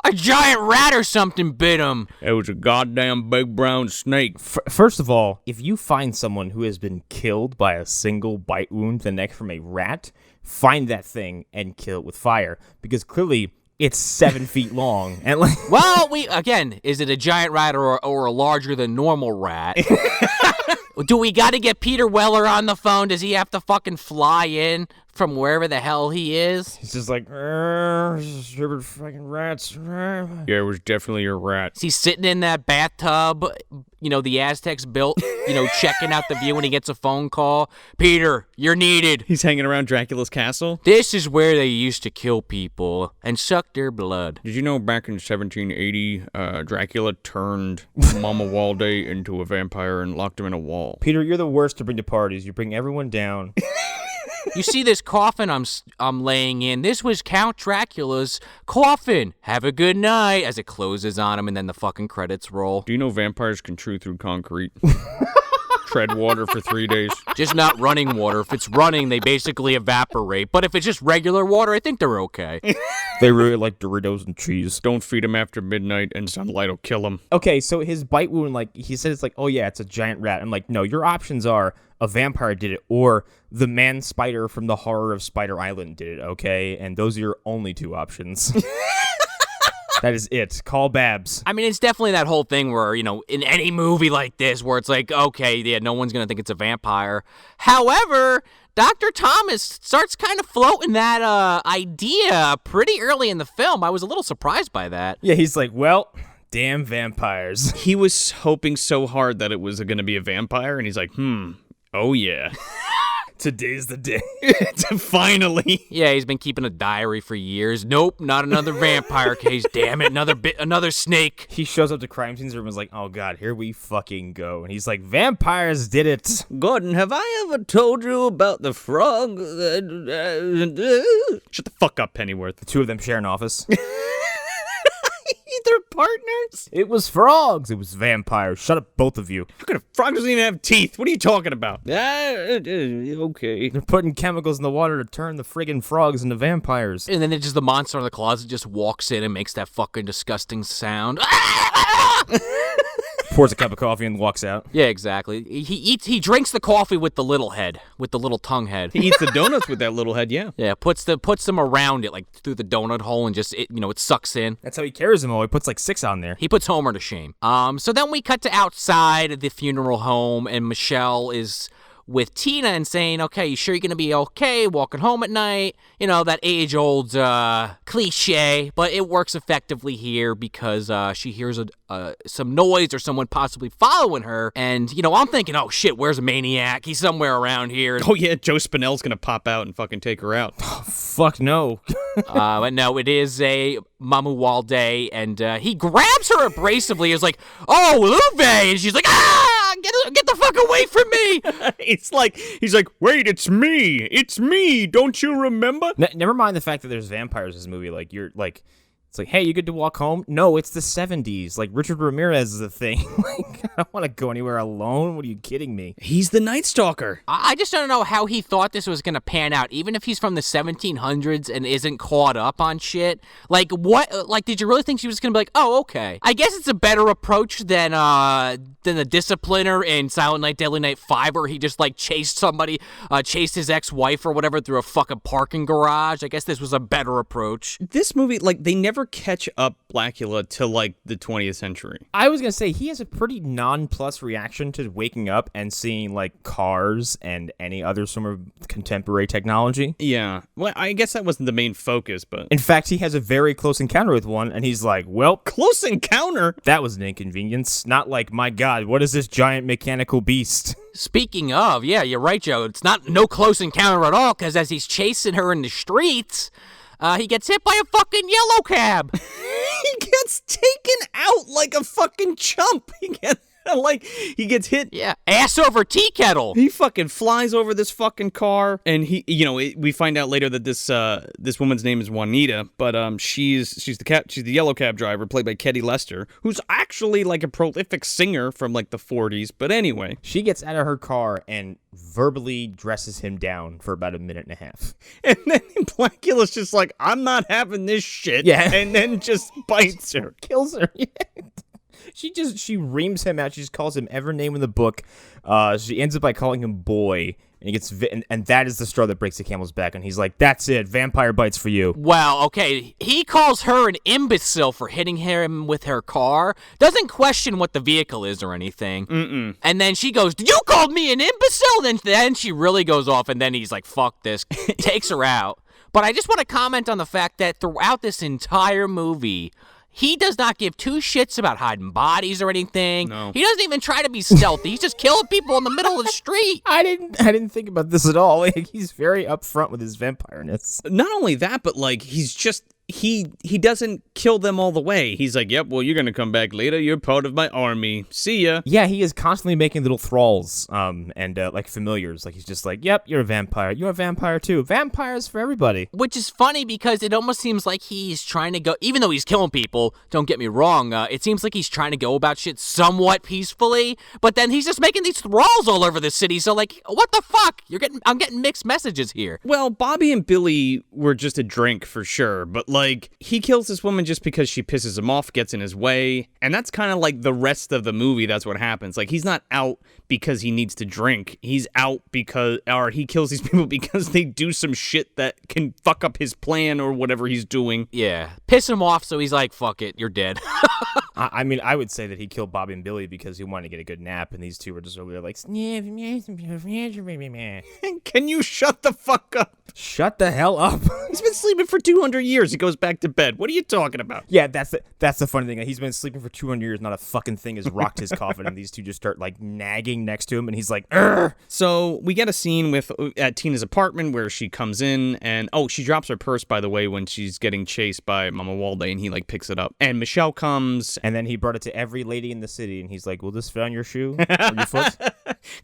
A giant rat or something bit him. It was a goddamn big brown snake. First of all, if you find someone who has been killed by a single bite wound to the neck from a rat, find that thing and kill it with fire. Because clearly it's 7 feet long. And well, is it a giant rat or a larger than normal rat? Do we got to get Peter Weller on the phone? Does he have to fucking fly in from wherever the hell he is? He's just like, stupid fucking rats. Yeah, it was definitely a rat. He's sitting in that bathtub, the Aztecs built, checking out the view when he gets a phone call. Peter, you're needed. He's hanging around Dracula's castle. This is where they used to kill people and suck their blood. Did you know back in 1780, Dracula turned Mamuwalde into a vampire and locked him in a wall? Peter, you're the worst to bring to parties. You bring everyone down. You see this coffin I'm laying in? This was Count Dracula's coffin. Have a good night. As it closes on him, and then the fucking credits roll. Do you know vampires can chew through concrete? Tread water for 3 days. Just not running water. If it's running, they basically evaporate. But if it's just regular water, I think they're okay. They really like Doritos and cheese. Don't feed them after midnight, and sunlight will kill them. Okay, so his bite wound, he said it's oh yeah, it's a giant rat. I'm like, no, your options are a vampire did it, or the man spider from the horror of Spider Island did it, okay? And those are your only two options. That is it. Call Babs. I mean, it's definitely that whole thing where, in any movie like this where it's like, okay, yeah, no one's going to think it's a vampire. However, Dr. Thomas starts kind of floating that idea pretty early in the film. I was a little surprised by that. Yeah, he's like, well, damn vampires. He was hoping so hard that it was going to be a vampire, and he's like, oh yeah. Today's the day. Finally. Yeah, he's been keeping a diary for years. Nope, not another vampire case. Damn it, another snake. He shows up to crime scenes, everyone's like, oh god, here we fucking go. And he's like, vampires did it. Gordon, have I ever told you about the frog? Shut the fuck up, Pennyworth. The two of them share an office. They're partners? It was frogs. It was vampires. Shut up, both of you. How could a frog doesn't even have teeth? What are you talking about? Okay. They're putting chemicals in the water to turn the friggin' frogs into vampires. And then the monster in the closet just walks in and makes that fucking disgusting sound. Pours a cup of coffee and walks out. Yeah, exactly. He drinks the coffee with the little head, with the little tongue head. He eats the donuts with that little head, yeah. Yeah, puts them around it, like through the donut hole, and just it sucks in. That's how he carries them all. He puts like 6 on there. He puts Homer to shame. So then we cut to outside the funeral home, and Michelle is with Tina and saying, okay, you sure you're going to be okay walking home at night? That age-old cliche, but it works effectively here because she hears some noise or someone possibly following her. And, I'm thinking, oh, shit, where's a maniac? He's somewhere around here. Oh, yeah, Joe Spinell's going to pop out and fucking take her out. Fuck no. But no, it is a Mamuwalde, and he grabs her abrasively. He's like, oh, Luve! And she's like, get the fuck away from me! He's like, wait, it's me, don't you remember? Never mind the fact that there's vampires in this movie. Like, you're like, it's like, hey, you good to walk home? No, it's the 70s. Like, Richard Ramirez is a thing. Like, I don't want to go anywhere alone. What are you kidding me? He's the Night Stalker. I just don't know how he thought this was going to pan out, even if he's from the 1700s and isn't caught up on shit. Like, what? Like, did you really think she was going to be like, oh, okay. I guess it's a better approach than the Discipliner in Silent Night, Deadly Night 5, where he just, like, chased his ex-wife or whatever through a fucking parking garage. I guess this was a better approach. This movie, like, they never catch up Blacula till, like, the 20th century. I was going to say, he has a pretty non-plus reaction to waking up and seeing, like, cars and any other sort of contemporary technology. Yeah. Well, I guess that wasn't the main focus, but... In fact, he has a very close encounter with one, and he's like, well... Close encounter? That was an inconvenience. Not like, my God, what is this giant mechanical beast? Speaking of, yeah, you're right, Joe. It's no close encounter at all, because as he's chasing her in the streets... he gets hit by a fucking yellow cab. He gets taken out like a fucking chump. He gets hit. Yeah, ass over tea kettle. He fucking flies over this fucking car, and we find out later that this woman's name is Juanita, but she's the yellow cab driver played by Ketty Lester, who's actually like a prolific singer from like the 40s. But anyway, she gets out of her car and verbally dresses him down for about a minute and a half, and then Blacula's just like, I'm not having this shit. Yeah, and then just bites her, kills her. Yeah. She reams him out. She just calls him every name in the book. She ends up by calling him boy, and he gets and that is the straw that breaks the camel's back. And he's like, "That's it, vampire bites for you." Well, okay. He calls her an imbecile for hitting him with her car. Doesn't question what the vehicle is or anything. Mm-mm. And then she goes, "You called me an imbecile?" Then she really goes off, and then he's like, "Fuck this," takes her out. But I just want to comment on the fact that throughout this entire movie, he does not give two shits about hiding bodies or anything. No. He doesn't even try to be stealthy. He's just killing people in the middle of the street. I didn't think about this at all. Like, he's very upfront with his vampireness. Not only that, but like he's just he doesn't kill them all the way. He's like, yep, well, you're gonna come back later. You're part of my army. See ya. Yeah, he is constantly making little thralls, and like familiars. Like, he's just like, yep, you're a vampire. You're a vampire too. Vampires for everybody. Which is funny because it almost seems like he's trying to go, even though he's killing people, don't get me wrong, it seems like he's trying to go about shit somewhat peacefully, but then he's just making these thralls all over the city. So like, what the fuck? I'm getting mixed messages here. Well, Bobby and Billy were just a drink for sure, but like, Like, he kills this woman just because she pisses him off, gets in his way, and that's kind of like the rest of the movie. That's what happens. Like, he's not out because he needs to drink. He's out or he kills these people because they do some shit that can fuck up his plan or whatever he's doing. Yeah. Piss him off, so he's like, fuck it, you're dead. I mean, I would say that he killed Bobby and Billy because he wanted to get a good nap, and these two were just over there like, Can you shut the fuck up? shut the hell up. He's been sleeping for 200 years. He goes back to bed. What are you talking about? Yeah, that's the funny thing. He's been sleeping for 200 years. Not a fucking thing has rocked his coffin, and these two just start like nagging next to him, and he's like, "Urgh." So we get a scene at Tina's apartment where she comes in, and she drops her purse, by the way, when she's getting chased by Mamuwalde, and he like picks it up. And Michelle comes, and then he brought it to every lady in the city, and he's like, "Will this fit on your shoe or your foot?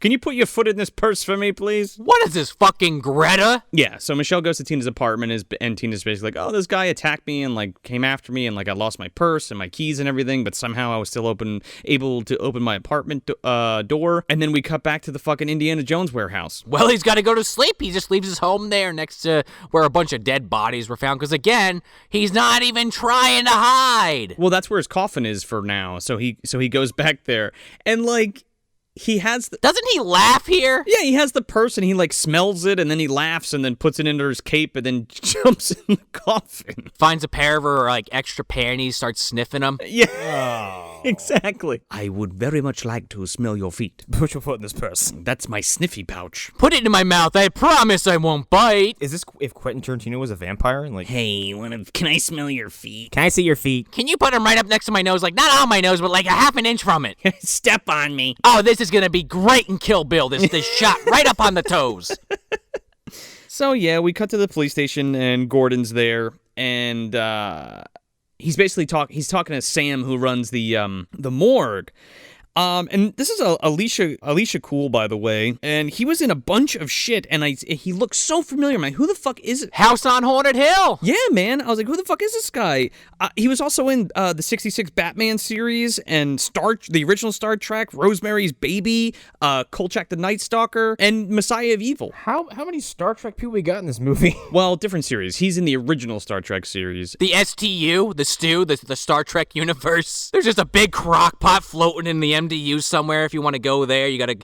Can you put your foot in this purse for me, please?" What is this, fucking Greta? Yeah, so Michelle goes to Tina's apartment, and Tina's basically like, "Oh, this guy attacked me and like came after me, and like I lost my purse and my keys and everything, but somehow I was still able to open my apartment door." And then we cut back to the fucking Indiana Jones warehouse. Well, he's got to go to sleep. He just leaves his home there next to where a bunch of dead bodies were found, because again, he's not even trying to hide. Well, that's where his coffin is for now. So he goes back there, and like he has Doesn't he laugh here? yeah, he has the purse, and he like smells it, and then he laughs, and then puts it into his cape, and then jumps in the coffin. Finds a pair of her like extra panties, starts sniffing them. Yeah. Exactly. I would very much like to smell your feet. Put your foot in this purse." That's my sniffy pouch. Put it in my mouth. I promise I won't bite. Is this if Quentin Tarantino was a vampire and like, Hey, can I smell your feet? "Can I see your feet?" Can you put him right up next to my nose? Like, not on my nose, but like a half an inch from it. Step on me. Oh, this is going to be great in Kill Bill. This shot right up on the toes. So yeah, we cut to the police station, and Gordon's there, and he's basically talking to Sam, who runs the morgue. And this is Alicia Cool, by the way, and he was in a bunch of shit, and he looks so familiar. I'm like, who the fuck is it? House on Haunted Hill. Yeah, man. I was like, who the fuck is this guy? He was also in the 66 Batman series and the original Star Trek, Rosemary's Baby, Kolchak the Night Stalker, and Messiah of Evil. How many Star Trek people we got in this movie? Well, different series. He's in the original Star Trek series. The STU, the stew, the Star Trek universe. There's just a big crock pot floating in the MDU somewhere. If you want to go there, you gotta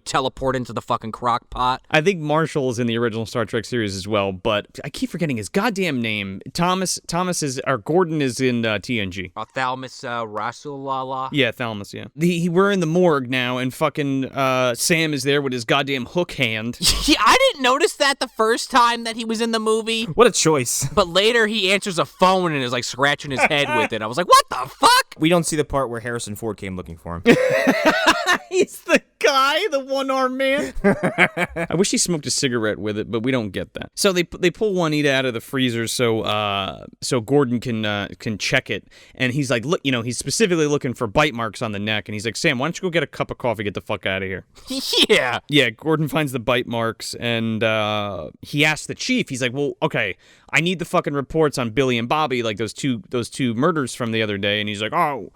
teleport into the fucking crock pot. I think Marshall is in the original Star Trek series as well, but I keep forgetting his goddamn name. Gordon is in TNG. Ophthalmus Rasulala. Yeah, Thalamus, yeah. We're in the morgue now, and fucking Sam is there with his goddamn hook hand. Yeah, I didn't notice that the first time that he was in the movie. What a choice. But later he answers a phone and is like scratching his head with it. I was like, what the fuck? We don't see the part where Harrison Ford came looking for him. He's the guy, the one-armed man. I wish he smoked a cigarette with it, but we don't get that. So they pull Juanita out of the freezer so Gordon can check it, and he's like, look, he's specifically looking for bite marks on the neck, and he's like, Sam, why don't you go get a cup of coffee, get the fuck out of here. Yeah. Yeah, Gordon finds the bite marks, and he asks the chief. He's like, well, okay, I need the fucking reports on Billy and Bobby, like those two murders from the other day. And he's like, I'll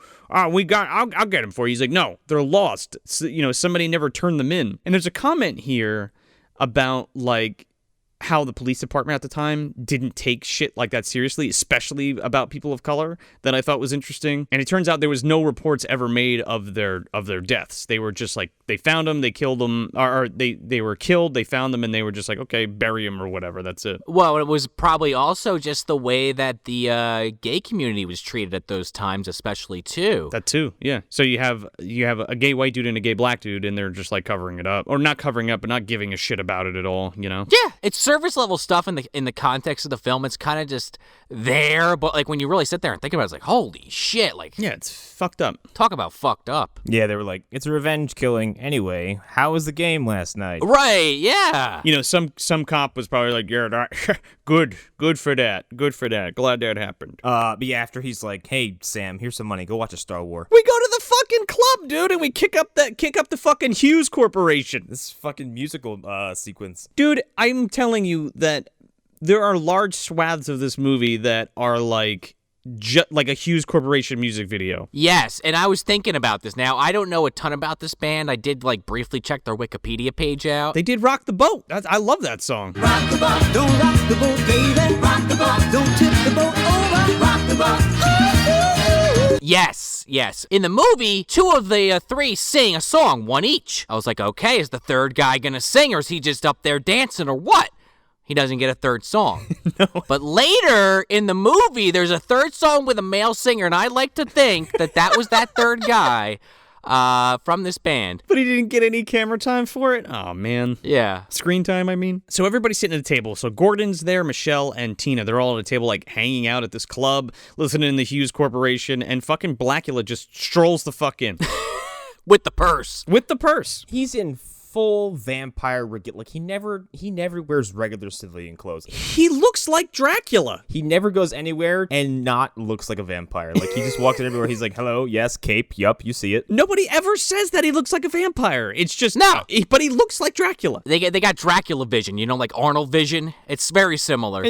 get them for you. He's like, no, they're lost. So, somebody never turned them in. And there's a comment here about like how the police department at the time didn't take shit like that seriously, especially about people of color, that I thought was interesting. And it turns out there was no reports ever made of their deaths. They were just like, they found them, they killed them, or they were killed, they found them, and they were just like, okay, bury them or whatever. That's it. Well, it was probably also just the way that the gay community was treated at those times, especially too. That too, yeah. So you have a gay white dude and a gay black dude, and they're just like covering it up, or not covering up, but not giving a shit about it at all. Yeah, it's surface level stuff in the context of the film. It's kind of just there, but like when you really sit there and think about it, it's like, holy shit, like, yeah, it's fucked up. Talk about fucked up. Yeah, they were like, it's a revenge killing. Anyway, how was the game last night? Right, yeah. Some cop was probably like, yeah, good for that. Glad that happened. But yeah, after he's like, hey, Sam, here's some money. Go watch a Star Wars. We go to the fucking club, dude, and we kick up the fucking Hughes Corporation. This fucking musical sequence. Dude, I'm telling you that there are large swaths of this movie that are like like a Hughes Corporation music video. Yes, and I was thinking about this. Now, I don't know a ton about this band. I did like briefly check their Wikipedia page out. They did Rock the Boat. I love that song. Rock the boat, don't rock the boat, baby. Rock the boat, don't tip the boat. Yes. In the movie, 2 of the 3 sing a song, 1 each. I was like, okay, is the third guy gonna sing, or is he just up there dancing, or what? He doesn't get a third song. No. But later in the movie, there's a third song with a male singer, and I like to think that was that third guy from this band. But he didn't get any camera time for it? Oh, man. Yeah. Screen time, I mean. So everybody's sitting at a table. So Gordon's there, Michelle, and Tina. They're all at a table, like, hanging out at this club, listening to the Hughes Corporation, and fucking Blacula just strolls the fuck in. With the purse. With the purse. He's in full vampire like he never wears regular civilian clothes. He looks like Dracula. He never goes anywhere and not looks like a vampire. Like he just walks in everywhere. He's like, hello, yes, cape, yup, you see it. Nobody ever says that he looks like a vampire. It's just no. But he looks like Dracula. They got Dracula vision, like Arnold vision. It's very similar.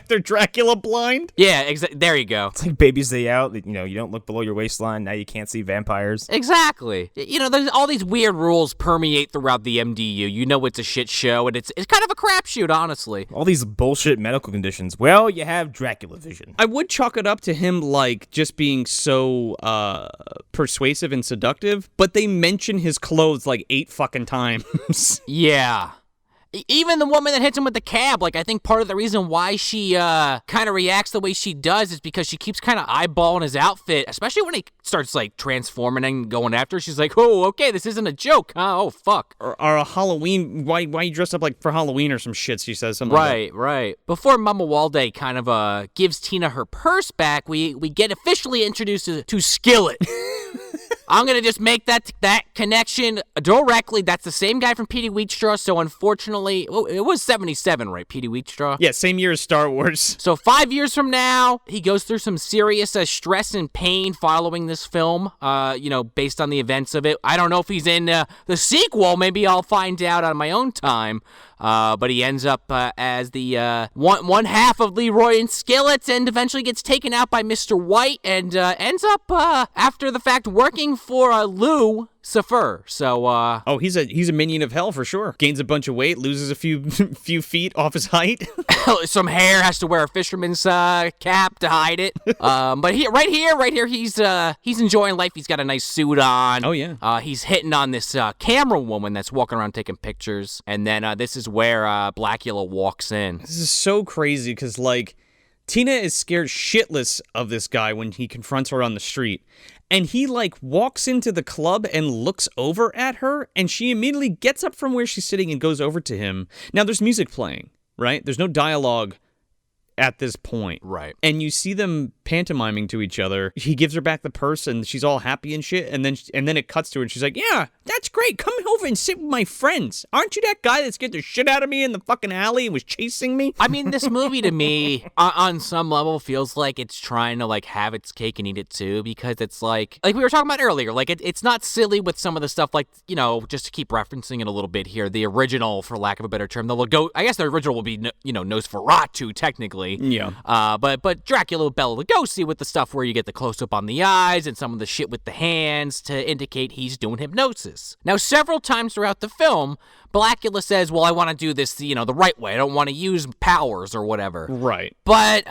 They're Dracula blind? Yeah, there you go. It's like Baby's Day Out. You don't look below your waistline. Now you can't see vampires. Exactly. There's all these weird rules permeate throughout the MDU. You know it's a shit show, and it's kind of a crapshoot, honestly. All these bullshit medical conditions. Well, you have Dracula vision. I would chalk it up to him, like, just being so persuasive and seductive, but they mention his clothes, like, 8 fucking times. Yeah. Even the woman that hits him with the cab, like, I think part of the reason why she kind of reacts the way she does is because she keeps kind of eyeballing his outfit, especially when he starts, like, transforming and going after her. She's like, oh, okay, this isn't a joke, huh? Oh, fuck. Or a Halloween, why you dressed up, like, for Halloween or some shit, she says something like that. Right. Before Mamuwalde kind of gives Tina her purse back, we get officially introduced to Skillet. I'm going to just make that connection directly. That's the same guy from Petey Wheatstraw, so unfortunately, it was 77, right, Petey Wheatstraw? Yeah, same year as Star Wars. So 5 years from now, he goes through some serious stress and pain following this film, based on the events of it. I don't know if he's in the sequel. Maybe I'll find out on my own time. But he ends up as the one half of Leroy and Skillet, and eventually gets taken out by Mr. White, and ends up after the fact working for Lou Safer. So he's a minion of hell for sure. Gains a bunch of weight, loses a few feet off his height. Some hair, has to wear a fisherman's cap to hide it. But right here, he's enjoying life. He's got a nice suit on. Oh yeah. He's hitting on this camera woman that's walking around taking pictures, and then this is where Blacula walks in. This is so crazy because, like, Tina is scared shitless of this guy when he confronts her on the street. And he, like, walks into the club and looks over at her, and she immediately gets up from where she's sitting and goes over to him. Now, there's music playing, right? There's no dialogue at this point. Right. And you see them pantomiming to each other. He gives her back the purse, and she's all happy and shit, and then it cuts to her, and she's like, yeah, that's great. Come over and sit with my friends. Aren't you that guy that scared the shit out of me in the fucking alley and was chasing me? I mean, this movie to me, on some level, feels like it's trying to, like, have its cake and eat it too, because it's like we were talking about earlier, like, it's not silly with some of the stuff, like, just to keep referencing it a little bit here, the original, for lack of a better term, I guess the original will be, Nosferatu, technically. Yeah. But Dracula with Bela Lugosi with the stuff where you get the close-up on the eyes and some of the shit with the hands to indicate he's doing hypnosis. Now, several times throughout the film, Blacula says, well, I want to do this, the right way. I don't want to use powers or whatever. Right. But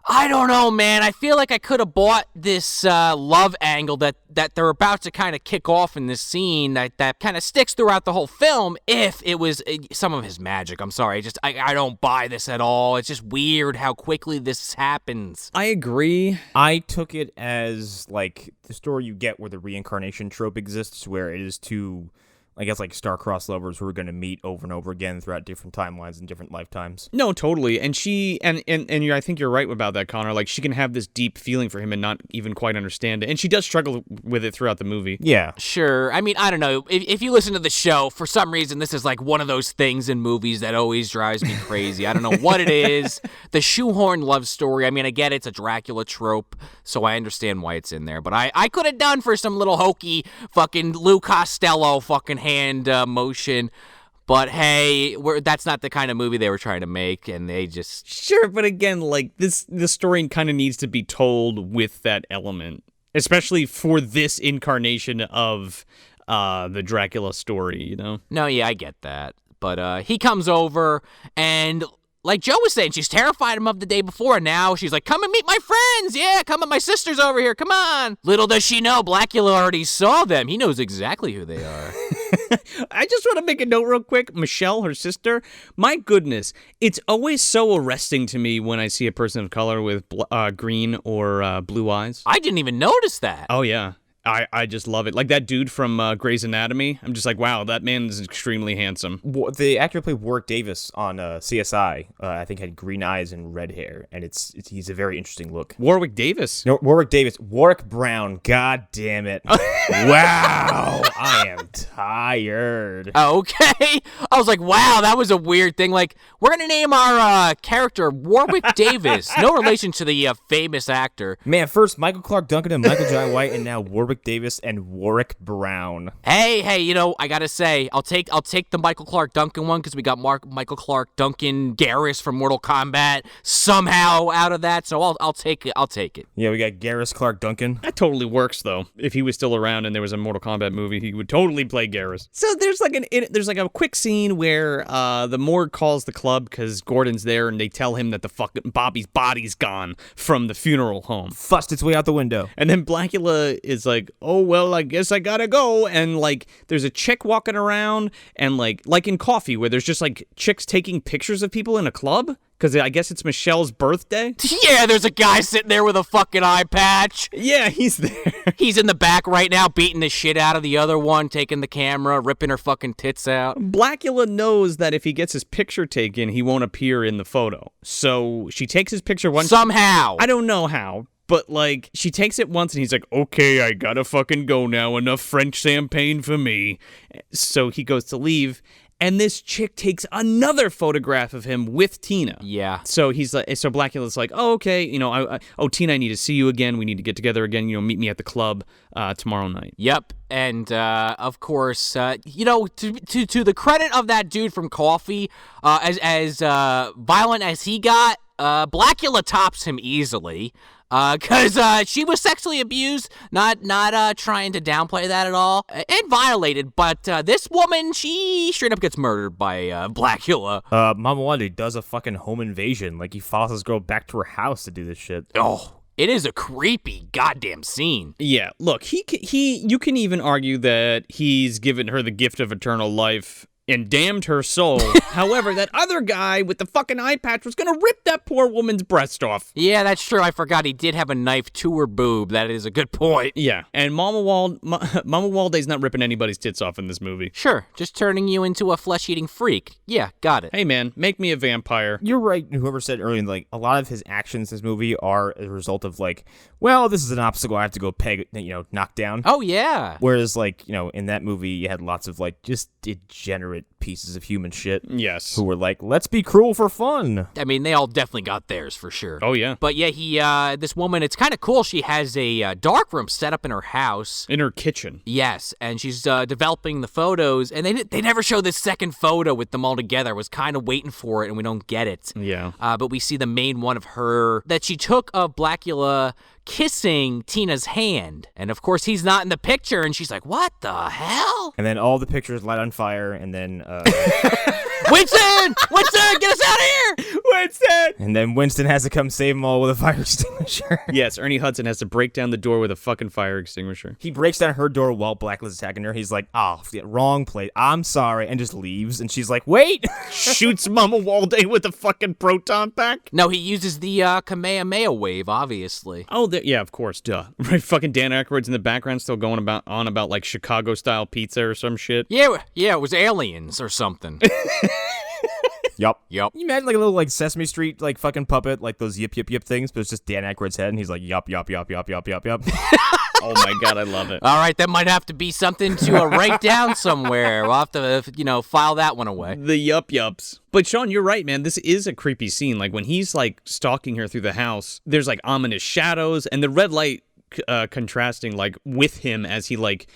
I don't know, man. I feel like I could have bought this love angle that they're about to kind of kick off in this scene that kind of sticks throughout the whole film if it was some of his magic. I'm sorry. I don't buy this at all. It's just weird how quickly this happens. I agree. I took it as, like, the story you get where the reincarnation trope exists, where it is two, I guess, like, star-crossed lovers who are going to meet over and over again throughout different timelines and different lifetimes. No, totally. And she, and I think you're right about that, Connor. Like, she can have this deep feeling for him and not even quite understand it. And she does struggle with it throughout the movie. Yeah. Sure. I mean, I don't know. If you listen to the show, for some reason, this is like one of those things in movies that always drives me crazy. I don't know what it is. The shoehorn love story. I mean, I get it's a Dracula trope, so I understand why it's in there. But I could have done for some little hokey fucking Lou Costello fucking hand motion, but hey, that's not the kind of movie they were trying to make, and they just... Sure, but again, like, this story kind of needs to be told with that element, especially for this incarnation of the Dracula story, No, yeah, I get that. But he comes over, and like Joe was saying, she's terrified him of the day before. And now she's like, come and meet my friends. Yeah, come and my sister's over here. Come on. Little does she know, Blacula already saw them. He knows exactly who they are. I just want to make a note real quick. Michelle, her sister, my goodness, it's always so arresting to me when I see a person of color with green or blue eyes. I didn't even notice that. Oh, yeah. I just love it. Like that dude from Grey's Anatomy. I'm just like, wow, that man is extremely handsome. The actor who played Warwick Davis on CSI, I think, had green eyes and red hair, and he's a very interesting look. Warwick Davis? No, Warwick Davis. Warwick Brown. God damn it. Wow. I am tired. Okay. I was like, wow, that was a weird thing. Like, we're going to name our character Warwick Davis. No relation to the famous actor. Man, first Michael Clark Duncan and Michael Jai White, and now Warwick Davis and Warwick Brown. Hey, you know, I gotta say, I'll take the Michael Clark Duncan one because we got Michael Clark Duncan Garrus from Mortal Kombat somehow out of that, so I'll take it. Yeah, we got Garrus Clark Duncan. That totally works, though. If he was still around and there was a Mortal Kombat movie, he would totally play Garrus. So there's like a quick scene where the morgue calls the club because Gordon's there, and they tell him that the fucking Bobby's body's gone from the funeral home. Fussed its way out the window. And then Blacula is like, oh, well, I guess I gotta go. And, like, there's a chick walking around, and, like in Coffee, where there's just, like, chicks taking pictures of people in a club, because I guess it's Michelle's birthday. Yeah, there's a guy sitting there with a fucking eye patch. Yeah, he's there. He's in the back right now, beating the shit out of the other one, taking the camera, ripping her fucking tits out. Blacula knows that if he gets his picture taken, he won't appear in the photo. So she takes his picture once. Somehow. I don't know how. But, like, she takes it once, and he's like, okay, I gotta fucking go now. Enough French champagne for me. So he goes to leave, and this chick takes another photograph of him with Tina. Yeah. So he's like, so Blacula's like, oh, okay, you know, Tina, I need to see you again. We need to get together again. You know, meet me at the club tomorrow night. Yep. And, of course, you know, to the credit of that dude from Coffee, as violent as he got, Blacula tops him easily. Because she was sexually abused, not trying to downplay that at all, and violated. But this woman, she straight up gets murdered by Blacula. Mamuwalde does a fucking home invasion. Like, he follows this girl back to her house to do this shit. Oh, it is a creepy goddamn scene. Yeah, look, you can even argue that he's given her the gift of eternal life and damned her soul. However, that other guy with the fucking eye patch was gonna rip that poor woman's breast off. Yeah, that's true. I forgot he did have a knife to her boob. That is a good point. Yeah, and Mamuwalde's not ripping anybody's tits off in this movie. Sure, just turning you into a flesh-eating freak. Yeah, got it. Hey, man, make me a vampire. You're right, whoever said earlier, like, a lot of his actions in this movie are a result of, like, well, this is an obstacle I have to go knock down. Oh, yeah. Whereas, like, you know, in that movie, you had lots of, like, just degenerate pieces of human shit. Yes. Who were like, let's be cruel for fun. I mean, they all definitely got theirs for sure. Oh, yeah. But yeah, this woman, it's kind of cool. She has a darkroom set up in her house. In her kitchen. Yes, and she's developing the photos, and they never show this second photo with them all together. I was kind of waiting for it, and we don't get it. Yeah. But we see the main one of her that she took of Blacula kissing Tina's hand. And of course, he's not in the picture, and she's like, what the hell? And then all the pictures light on fire, and then... Winston! Winston, get us out of here! Winston! And then Winston has to come save them all with a fire extinguisher. Yes, Ernie Hudson has to break down the door with a fucking fire extinguisher. He breaks down her door while Blacula's attacking her. He's like, oh, wrong place. I'm sorry. And just leaves. And she's like, wait! Shoots Mamuwalde with a fucking proton pack? No, he uses the Kamehameha wave, obviously. Oh, yeah, of course, duh. Right, fucking Dan Aykroyd's in the background still going on about like Chicago-style pizza or some shit. Yeah, it was aliens or something. Yup. Yup. You imagine like a little like Sesame Street like fucking puppet, like those yip yip yip things, but it's just Dan Aykroyd's head, and he's like yup yup yup yup yup yup yup. Oh my god, I love it. All right, that might have to be something to write down somewhere. We'll have to, file that one away. The yup yups. But Sean, you're right, man. This is a creepy scene. Like when he's like stalking her through the house, there's like ominous shadows, and the red light contrasting like with him as he like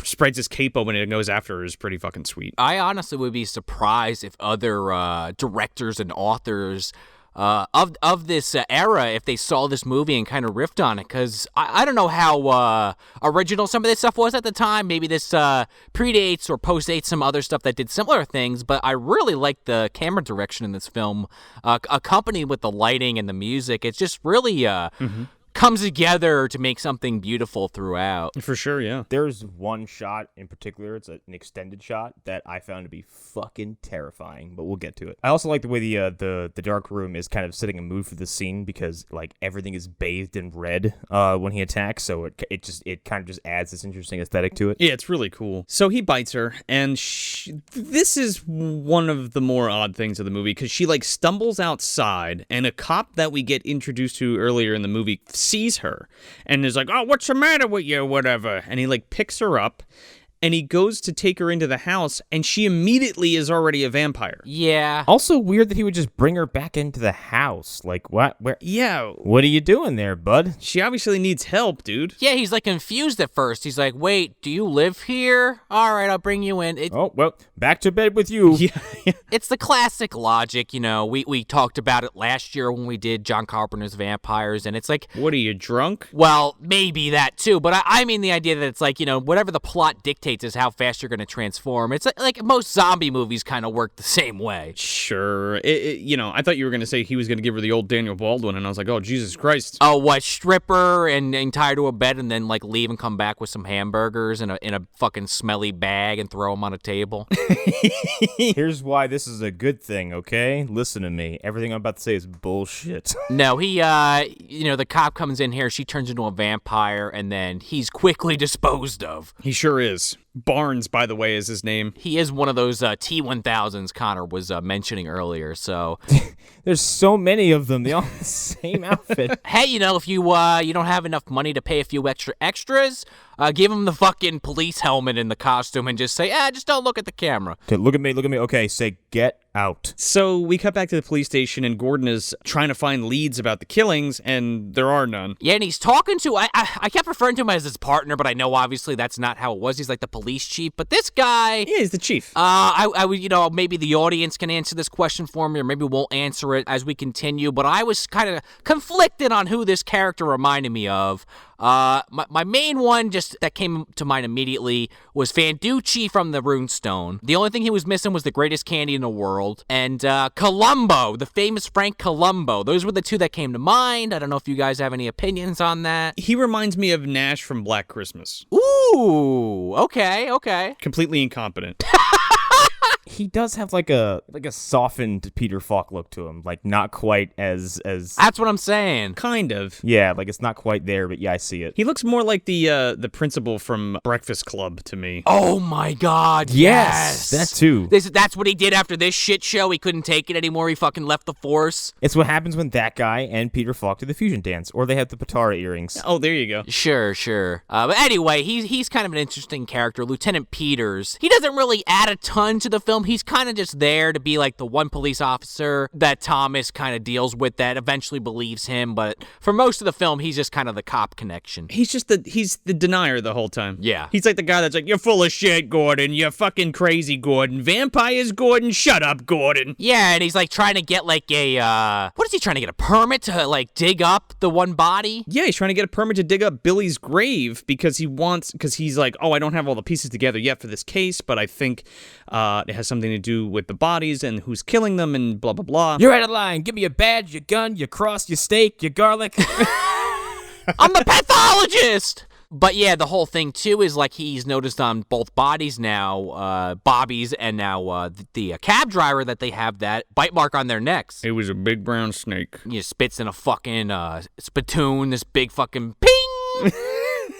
spreads his cape open and goes after her is pretty fucking sweet. I honestly would be surprised if other directors and authors of this era if they saw this movie and kind of riffed on it, because I don't know how original some of this stuff was at the time. Maybe this predates or postdates some other stuff that did similar things, but I really like the camera direction in this film, accompanied with the lighting and the music. It's just really comes together to make something beautiful throughout. For sure, yeah. There's one shot in particular, it's an extended shot, that I found to be fucking terrifying, but we'll get to it. I also like the way the dark room is kind of setting a mood for the scene, because like everything is bathed in red when he attacks, so it kind of just adds this interesting aesthetic to it. Yeah, it's really cool. So he bites her, and this is one of the more odd things of the movie, because she like stumbles outside, and a cop that we get introduced to earlier in the movie sees her and is like, oh, what's the matter with you, whatever, and he like picks her up and he goes to take her into the house, and she immediately is already a vampire. Yeah. Also weird that he would just bring her back into the house. Like, what? Where? Yeah. What are you doing there, bud? She obviously needs help, dude. Yeah, he's like confused at first. He's like, wait, do you live here? All right, I'll bring you in. Oh, well, back to bed with you. Yeah. It's the classic logic, you know. We talked about it last year when we did John Carpenter's Vampires, and it's like, What are you, drunk? well, maybe that too, but I mean the idea that it's like, you know, whatever the plot dictates is how fast you're going to transform. It's like most zombie movies kind of work the same way. Sure. You know, I thought you were going to say he was going to give her the old Daniel Baldwin, and I was like, oh, Jesus Christ. Oh, what, strip her and tie her to a bed and then like leave and come back with some hamburgers in a fucking smelly bag and throw them on a table? Here's why this is a good thing, okay? Listen to me. Everything I'm about to say is bullshit. No, he, you know, the cop comes in here, she turns into a vampire, and then he's quickly disposed of. He sure is. Barnes, by the way, is his name. He is one of those T-1000s Connor was mentioning earlier, so... There's so many of them. They all have the same outfit. Hey, you know, if you don't have enough money to pay a few extras, give him the fucking police helmet and the costume and just say, just don't look at the camera. Okay, look at me. Okay, say get out. So we cut back to the police station, and Gordon is trying to find leads about the killings, and there are none. Yeah, and he's talking to, I kept referring to him as his partner, but I know obviously that's not how it was. He's like the police chief, but this guy... Yeah, he's the chief. I would, you know, maybe the audience can answer this question for me, or maybe we'll answer it as we continue, but I was kind of conflicted on who this character reminded me of. My main one just that came to mind immediately was Fanducci from the Runestone. The only thing he was missing was the greatest candy in the world. And Columbo, the famous Frank Columbo. Those were the two that came to mind. I don't know if you guys have any opinions on that. He reminds me of Nash from Black Christmas. Ooh, okay. Completely incompetent. He does have like a softened Peter Falk look to him, like not quite as That's what I'm saying. Kind of. yeah, like it's not quite there, but yeah, I see it. He looks more like the principal from Breakfast Club to me. Oh my God, yes. That too. That's what he did after this shit show. He couldn't take it anymore. He fucking left the force. It's what happens when that guy and Peter Falk do the fusion dance, or they have the Patara earrings. Oh, there you go. Sure. But anyway, he's kind of an interesting character. Lieutenant Peters. He doesn't really add a ton to the film. He's kind of just there to be like the one police officer that Thomas kind of deals with that eventually believes him. But for most of the film, he's just kind of the cop connection. He's the denier the whole time. Yeah. He's like the guy that's like, you're full of shit, Gordon. You're fucking crazy, Gordon. Vampires, Gordon. Shut up, Gordon. Yeah, and he's like trying to get like what is he trying to get? A permit to like dig up the one body? Yeah, he's trying to get a permit to dig up Billy's grave because he's like, oh, I don't have all the pieces together yet for this case, but I think it has something to do with the bodies and who's killing them and blah, blah, blah. You're out of line. Give me your badge, your gun, your cross, your steak, your garlic. I'm the pathologist! But yeah, the whole thing too is like he's noticed on both bodies now, Bobby's and now the cab driver, that they have that bite mark on their necks. It was a big brown snake. He spits in a fucking spittoon, this big fucking ping!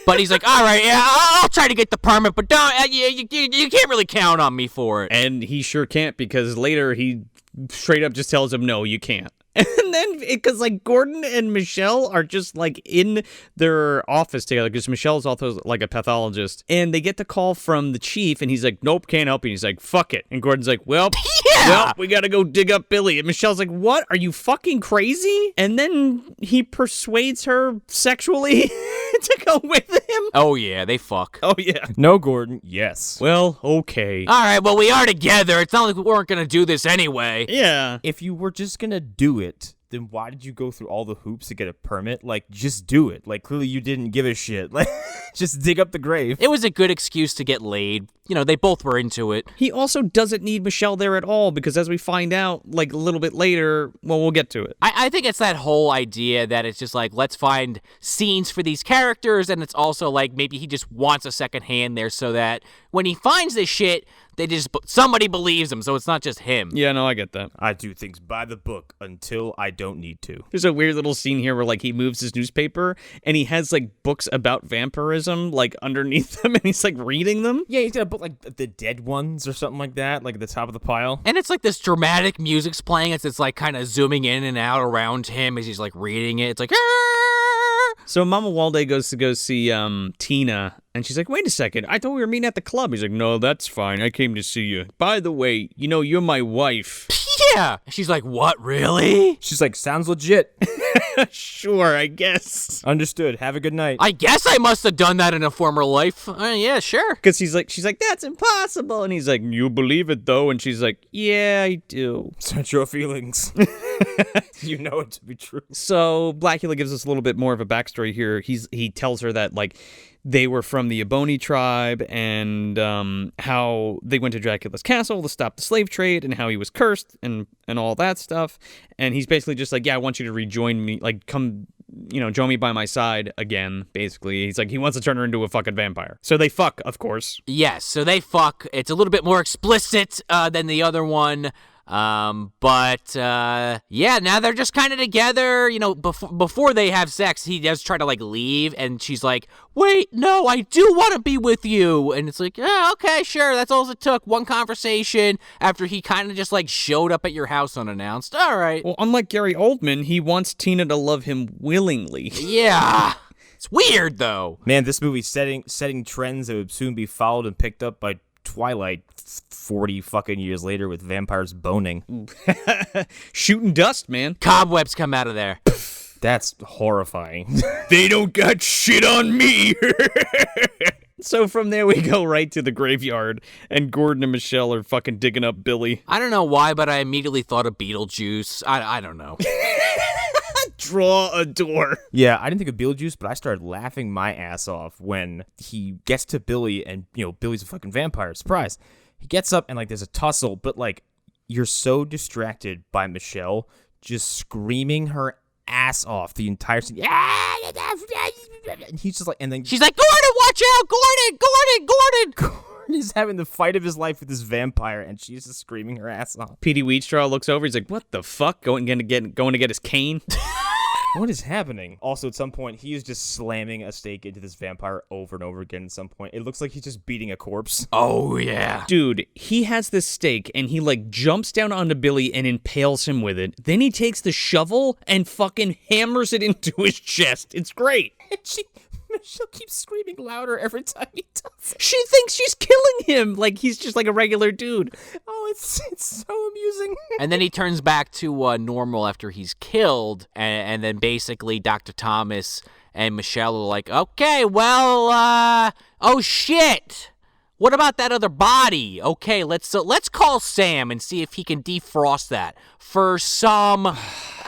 But he's like, all right, yeah, I'll try to get the permit, but don't, you can't really count on me for it. And he sure can't, because later he straight up just tells him, no, you can't. And then, because like Gordon and Michelle are just like in their office together, because Michelle's also like a pathologist, and they get the call from the chief, and he's like, nope, can't help you. And he's like, fuck it. And Gordon's like, well, we gotta go dig up Billy. And Michelle's like, what? Are you fucking crazy? And then he persuades her sexually to go with him. Oh yeah, they fuck. Oh yeah. No, Gordon. Yes. Well, okay. All right, well, we are together. It's not like we weren't gonna do this anyway. Yeah. If you were just gonna do it, then why did you go through all the hoops to get a permit? Like, just do it. Like, clearly you didn't give a shit. Like, just dig up the grave. It was a good excuse to get laid. You know, they both were into it. He also doesn't need Michelle there at all because as we find out, like, a little bit later, well, we'll get to it. I think it's that whole idea that it's just like, let's find scenes for these characters, and it's also like maybe he just wants a second hand there so that when he finds this shit, somebody believes him, so it's not just him. Yeah, no, I get that. I do things by the book until I don't need to. There's a weird little scene here where, like, he moves his newspaper and he has, like, books about vampirism, like, underneath them, and he's, like, reading them. Yeah, he's got a book like The Dead Ones or something like that, like at the top of the pile. And it's like this dramatic music's playing as it's like kind of zooming in and out around him as he's like reading it. It's like, So Mamuwalde goes to go see Tina, and she's like, wait a second, I thought we were meeting at the club. He's like, no, that's fine, I came to see you. By the way, you know, you're my wife. yeah. She's like, what, really? She's like, sounds legit. Sure, I guess. Understood. Have a good night. I guess I must have done that in a former life. Yeah, sure. Because she's like, that's impossible. And he's like, you believe it, though? And she's like, yeah, I do. Search your feelings. You know it to be true. So Blacula gives us a little bit more of a backstory here. He tells her that, like, they were from the Ebony tribe and how they went to Dracula's castle to stop the slave trade and how he was cursed and all that stuff. And he's basically just like, yeah, I want you to rejoin me, like, come, you know, join me by my side again, basically. He's like, he wants to turn her into a fucking vampire. So they fuck, of course. Yes, so they fuck. It's a little bit more explicit than the other one. But yeah, now they're just kind of together, you know, before they have sex, he does try to like leave and she's like, wait, no, I do want to be with you. And it's like, yeah, okay, sure. That's all it took. One conversation after he kind of just like showed up at your house unannounced. All right. Well, unlike Gary Oldman, he wants Tina to love him willingly. Yeah. It's weird though. Man, this movie's setting trends that would soon be followed and picked up by Twilight 40 fucking years later with vampires boning. Shooting dust, man. Cobwebs come out of there. That's horrifying. They don't got shit on me. So from there we go right to the graveyard, and Gordon and Michelle are fucking digging up Billy. I don't know why, but I immediately thought of Beetlejuice. I don't know. Draw a door. Yeah, I didn't think of Beetlejuice, but I started laughing my ass off when he gets to Billy and, you know, Billy's a fucking vampire. Surprise. He gets up and, like, there's a tussle, but, like, you're so distracted by Michelle just screaming her ass off the entire scene. And he's just like, and then She's like, Gordon, watch out! Gordon! Gordon is having the fight of his life with this vampire, and she's just screaming her ass off. Petey Wheatstraw looks over. He's like, what the fuck? Going to get his cane? What is happening? Also, at some point, he is just slamming a stake into this vampire over and over again at some point. It looks like he's just beating a corpse. Oh, yeah. Dude, he has this stake, and he, like, jumps down onto Billy and impales him with it. Then he takes the shovel and fucking hammers it into his chest. It's great. And Michelle keeps screaming louder every time he does it. She thinks she's killing him. Like, he's just like a regular dude. Oh, it's so amusing. And then he turns back to normal after he's killed, and then basically Dr. Thomas and Michelle are like, okay, well, oh shit. What about that other body? Okay, let's call Sam and see if he can defrost that for some.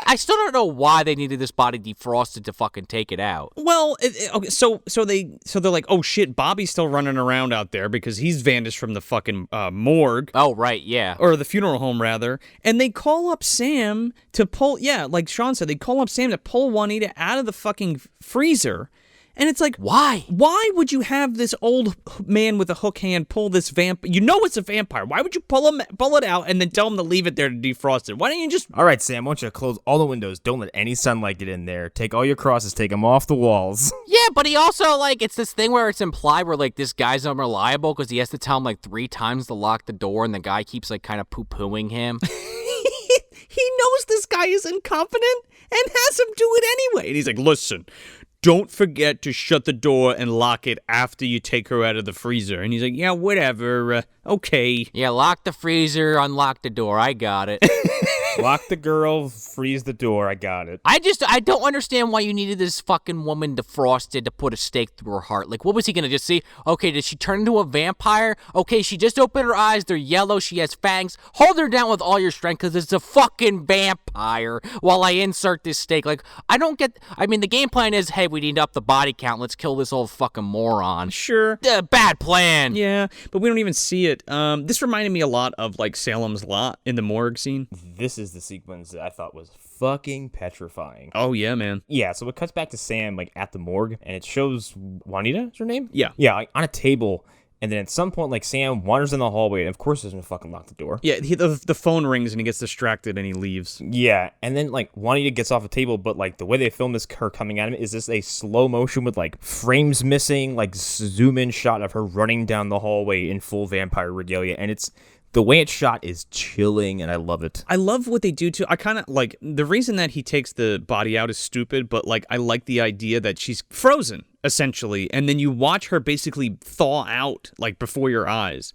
I still don't know why they needed this body defrosted to fucking take it out. Well, okay, so they're like, oh shit, Bobby's still running around out there because he's vanished from the fucking morgue. Oh right, yeah. Or the funeral home, rather. And they call up Sam to pull, yeah, like Sean said, they call up Sam to pull Juanita out of the fucking freezer. And it's like, why? Why would you have this old man with a hook hand pull this vampire? You know it's a vampire. Why would you pull it out and then tell him to leave it there to defrost it? Why don't you just... All right, Sam, I want you to close all the windows. Don't let any sunlight get in there. Take all your crosses. Take them off the walls. Yeah, but he also, like, it's this thing where it's implied where, like, this guy's unreliable because he has to tell him, like, 3 times to lock the door, and the guy keeps, like, kind of poo-pooing him. He knows this guy is incompetent and has him do it anyway. And he's like, listen... Don't forget to shut the door and lock it after you take her out of the freezer. And he's like, yeah, whatever. Okay. Yeah, lock the freezer, unlock the door. I got it. Lock the girl, freeze the door. I got it. I don't understand why you needed this fucking woman defrosted to put a stake through her heart. Like, what was he gonna just see? Okay, did she turn into a vampire? Okay, she just opened her eyes. They're yellow. She has fangs. Hold her down with all your strength because it's a fucking vampire while I insert this stake. Like, I don't get... I mean, the game plan is, hey, we need up the body count. Let's kill this old fucking moron. Sure. Bad plan. Yeah, but we don't even see it. This reminded me a lot of, like, Salem's Lot in the morgue scene. This is the sequence that I thought was fucking petrifying. Oh, yeah, man. Yeah, so it cuts back to Sam, like, at the morgue, and it shows Juanita, is her name? Yeah. Yeah, like, on a table, and then at some point, like, Sam wanders in the hallway, and of course doesn't fucking lock the door. Yeah, the phone rings and he gets distracted and he leaves. Yeah, and then, like, Juanita gets off the table, but, like, the way they film this, her coming at him, is this a slow motion with, like, frames missing, like, zoom-in shot of her running down the hallway in full vampire regalia, and it's... The way it's shot is chilling, and I love it. I love what they do too. I kind of like the reason that he takes the body out is stupid, but like I like the idea that she's frozen essentially, and then you watch her basically thaw out like before your eyes,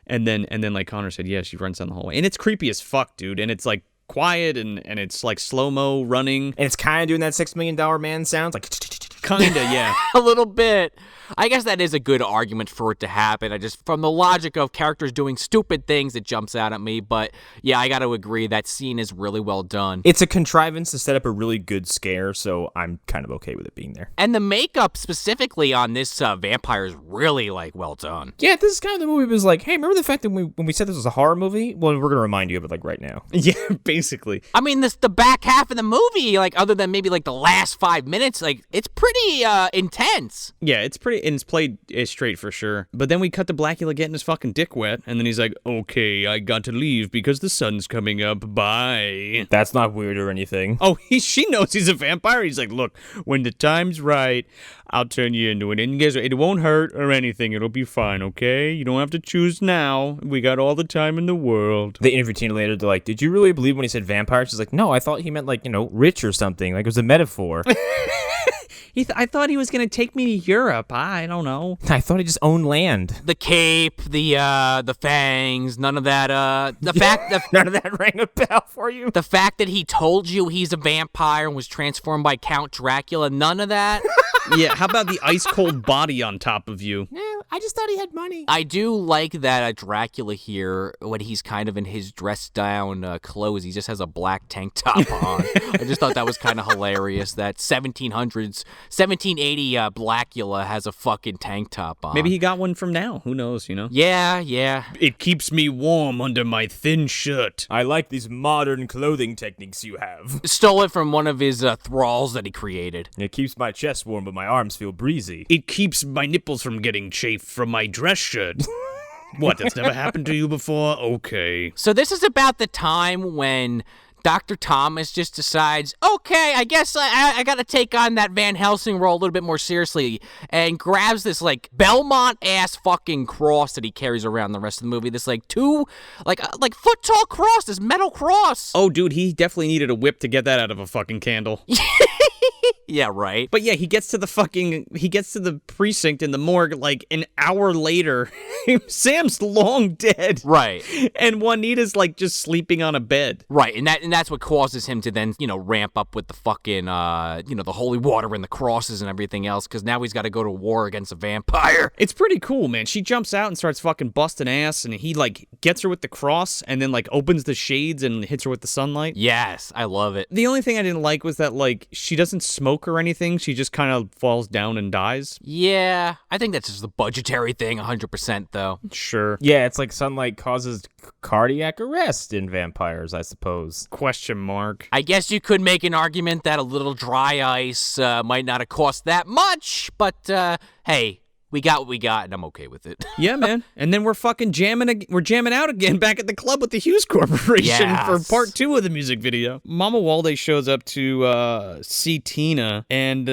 and then like Connor said, yeah, she runs down the hallway, and it's creepy as fuck, dude, and it's like quiet and it's like slow-mo running, and it's kind of doing that $6 Million Man sounds, like kinda, yeah. A little bit. I guess that is a good argument for it to happen. I just, from the logic of characters doing stupid things, it jumps out at me. But yeah, I got to agree, that scene is really well done. It's a contrivance to set up a really good scare, so I'm kind of okay with it being there. And the makeup specifically on this vampire is really, like, well done. Yeah, this is kind of the movie was like, hey, remember the fact that when we said this was a horror movie? Well, we're going to remind you of it, like, right now. Yeah, basically. I mean, the back half of the movie, like, other than maybe, like, the last 5 minutes, like, it's pretty intense. Yeah, it's pretty, and it's played straight for sure. But then we cut to Blacula getting his fucking dick wet, and then he's like, okay, I got to leave because the sun's coming up, bye. That's not weird or anything. Oh, she knows he's a vampire. He's like, look, when the time's right, I'll turn you into it. And you guys, it won't hurt or anything. It'll be fine, okay? You don't have to choose now. We got all the time in the world. They interviewed Tina later. They're like, did you really believe when he said vampire? She's like, no, I thought he meant, like, you know, rich or something. Like, it was a metaphor. I thought he was going to take me to Europe. I don't know. I thought he just owned land. The cape, the fangs, none of that, None of that rang a bell for you? The fact that he told you he's a vampire and was transformed by Count Dracula, none of that. Yeah, how about the ice-cold body on top of you? Yeah, I just thought he had money. I do like that Dracula here, when he's kind of in his dressed-down clothes, he just has a black tank top on. I just thought that was kind of hilarious, that 1780 Blacula has a fucking tank top on. Maybe he got one from now. Who knows, you know? Yeah. It keeps me warm under my thin shirt. I like these modern clothing techniques you have. Stole it from one of his thralls that he created. It keeps my chest warm, but my arms feel breezy. It keeps my nipples from getting chafed from my dress shirt. What, that's never happened to you before? Okay. So this is about the time when Dr. Thomas just decides, okay, I guess I got to take on that Van Helsing role a little bit more seriously, and grabs this, like, Belmont-ass fucking cross that he carries around the rest of the movie. This, like, foot-tall cross, this metal cross. Oh, dude, he definitely needed a whip to get that out of a fucking candle. Yeah, right. But yeah, he gets to the precinct in the morgue like an hour later. Sam's long dead. Right. And Juanita's like just sleeping on a bed. Right, and that's what causes him to then, ramp up with the fucking, the holy water and the crosses and everything else, because now he's got to go to war against a vampire. It's pretty cool, man. She jumps out and starts fucking busting ass, and he, like, gets her with the cross, and then, like, opens the shades and hits her with the sunlight. Yes, I love it. The only thing I didn't like was that, like, she doesn't smoke or anything. She just kind of falls down and dies. Yeah, I think that's just the budgetary thing, 100%, though. Sure. Yeah, it's like sunlight causes cardiac arrest in vampires, I suppose. Question mark. I guess you could make an argument that a little dry ice might not have cost that much, but hey, we got what we got, and I'm okay with it. Yeah, man. And then we're fucking jamming out again back at the club with the Hughes Corporation for part 2 of the music video. Mamuwalde shows up to see Tina, and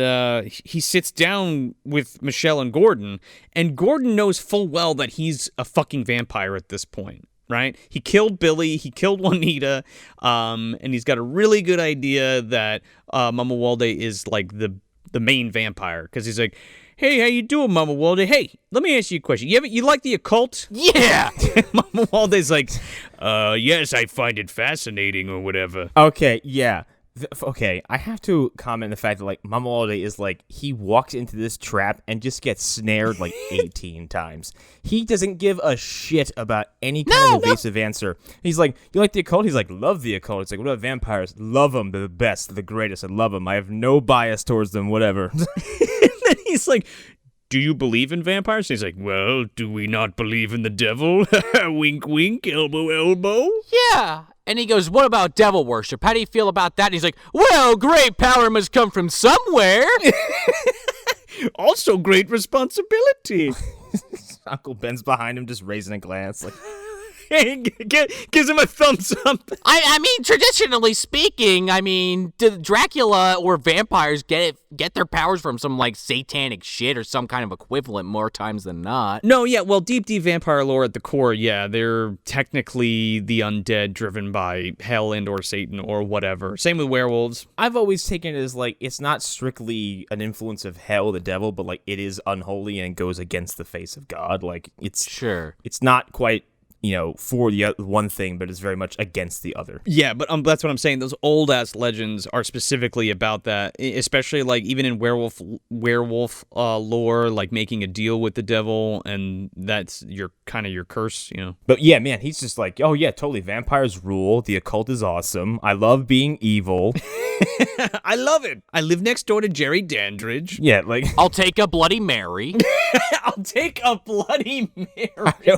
he sits down with Michelle and Gordon knows full well that he's a fucking vampire at this point. Right? He killed Billy, he killed Juanita, and he's got a really good idea that Mamuwalde is like the the main vampire, because he's like, hey, how you doing, Mamuwalde? Hey, let me ask you a question. You like the occult? Yeah. Mamuwalde's like, yes, I find it fascinating or whatever. Okay, yeah. Okay, I have to comment the fact that, like, Mamuwalde is, like, he walks into this trap and just gets snared, like, 18 times. He doesn't give a shit about any kind of evasive answer. He's like, you like the occult? He's like, love the occult. It's like, what about vampires? Love them. They're the best. They're the greatest. I love them. I have no bias towards them, whatever. And then he's like, do you believe in vampires? And he's like, well, do we not believe in the devil? Wink, wink, elbow, elbow. Yeah. And he goes, what about devil worship? How do you feel about that? And he's like, well, great power must come from somewhere. Also great responsibility. Uncle Ben's behind him just raising a glance, like... Gives him a thumbs up. I mean, traditionally speaking, I mean, Dracula or vampires get their powers from some, like, satanic shit or some kind of equivalent more times than not. No, yeah, well, deep vampire lore at the core, yeah, they're technically the undead driven by hell and or Satan or whatever. Same with werewolves. I've always taken it as, like, it's not strictly an influence of hell, the devil, but, like, it is unholy and goes against the face of God. Like, it's... Sure. It's not quite... for the one thing, but it's very much against the other. Yeah, but that's what I'm saying. Those old-ass legends are specifically about that, especially, like, even in werewolf lore, like, making a deal with the devil, and that's your curse, But, yeah, man, he's just like, oh, yeah, totally, vampires rule, the occult is awesome, I love being evil. I love it. I live next door to Jerry Dandridge. Yeah, like... I'll take a Bloody Mary. I'll take a Bloody Mary.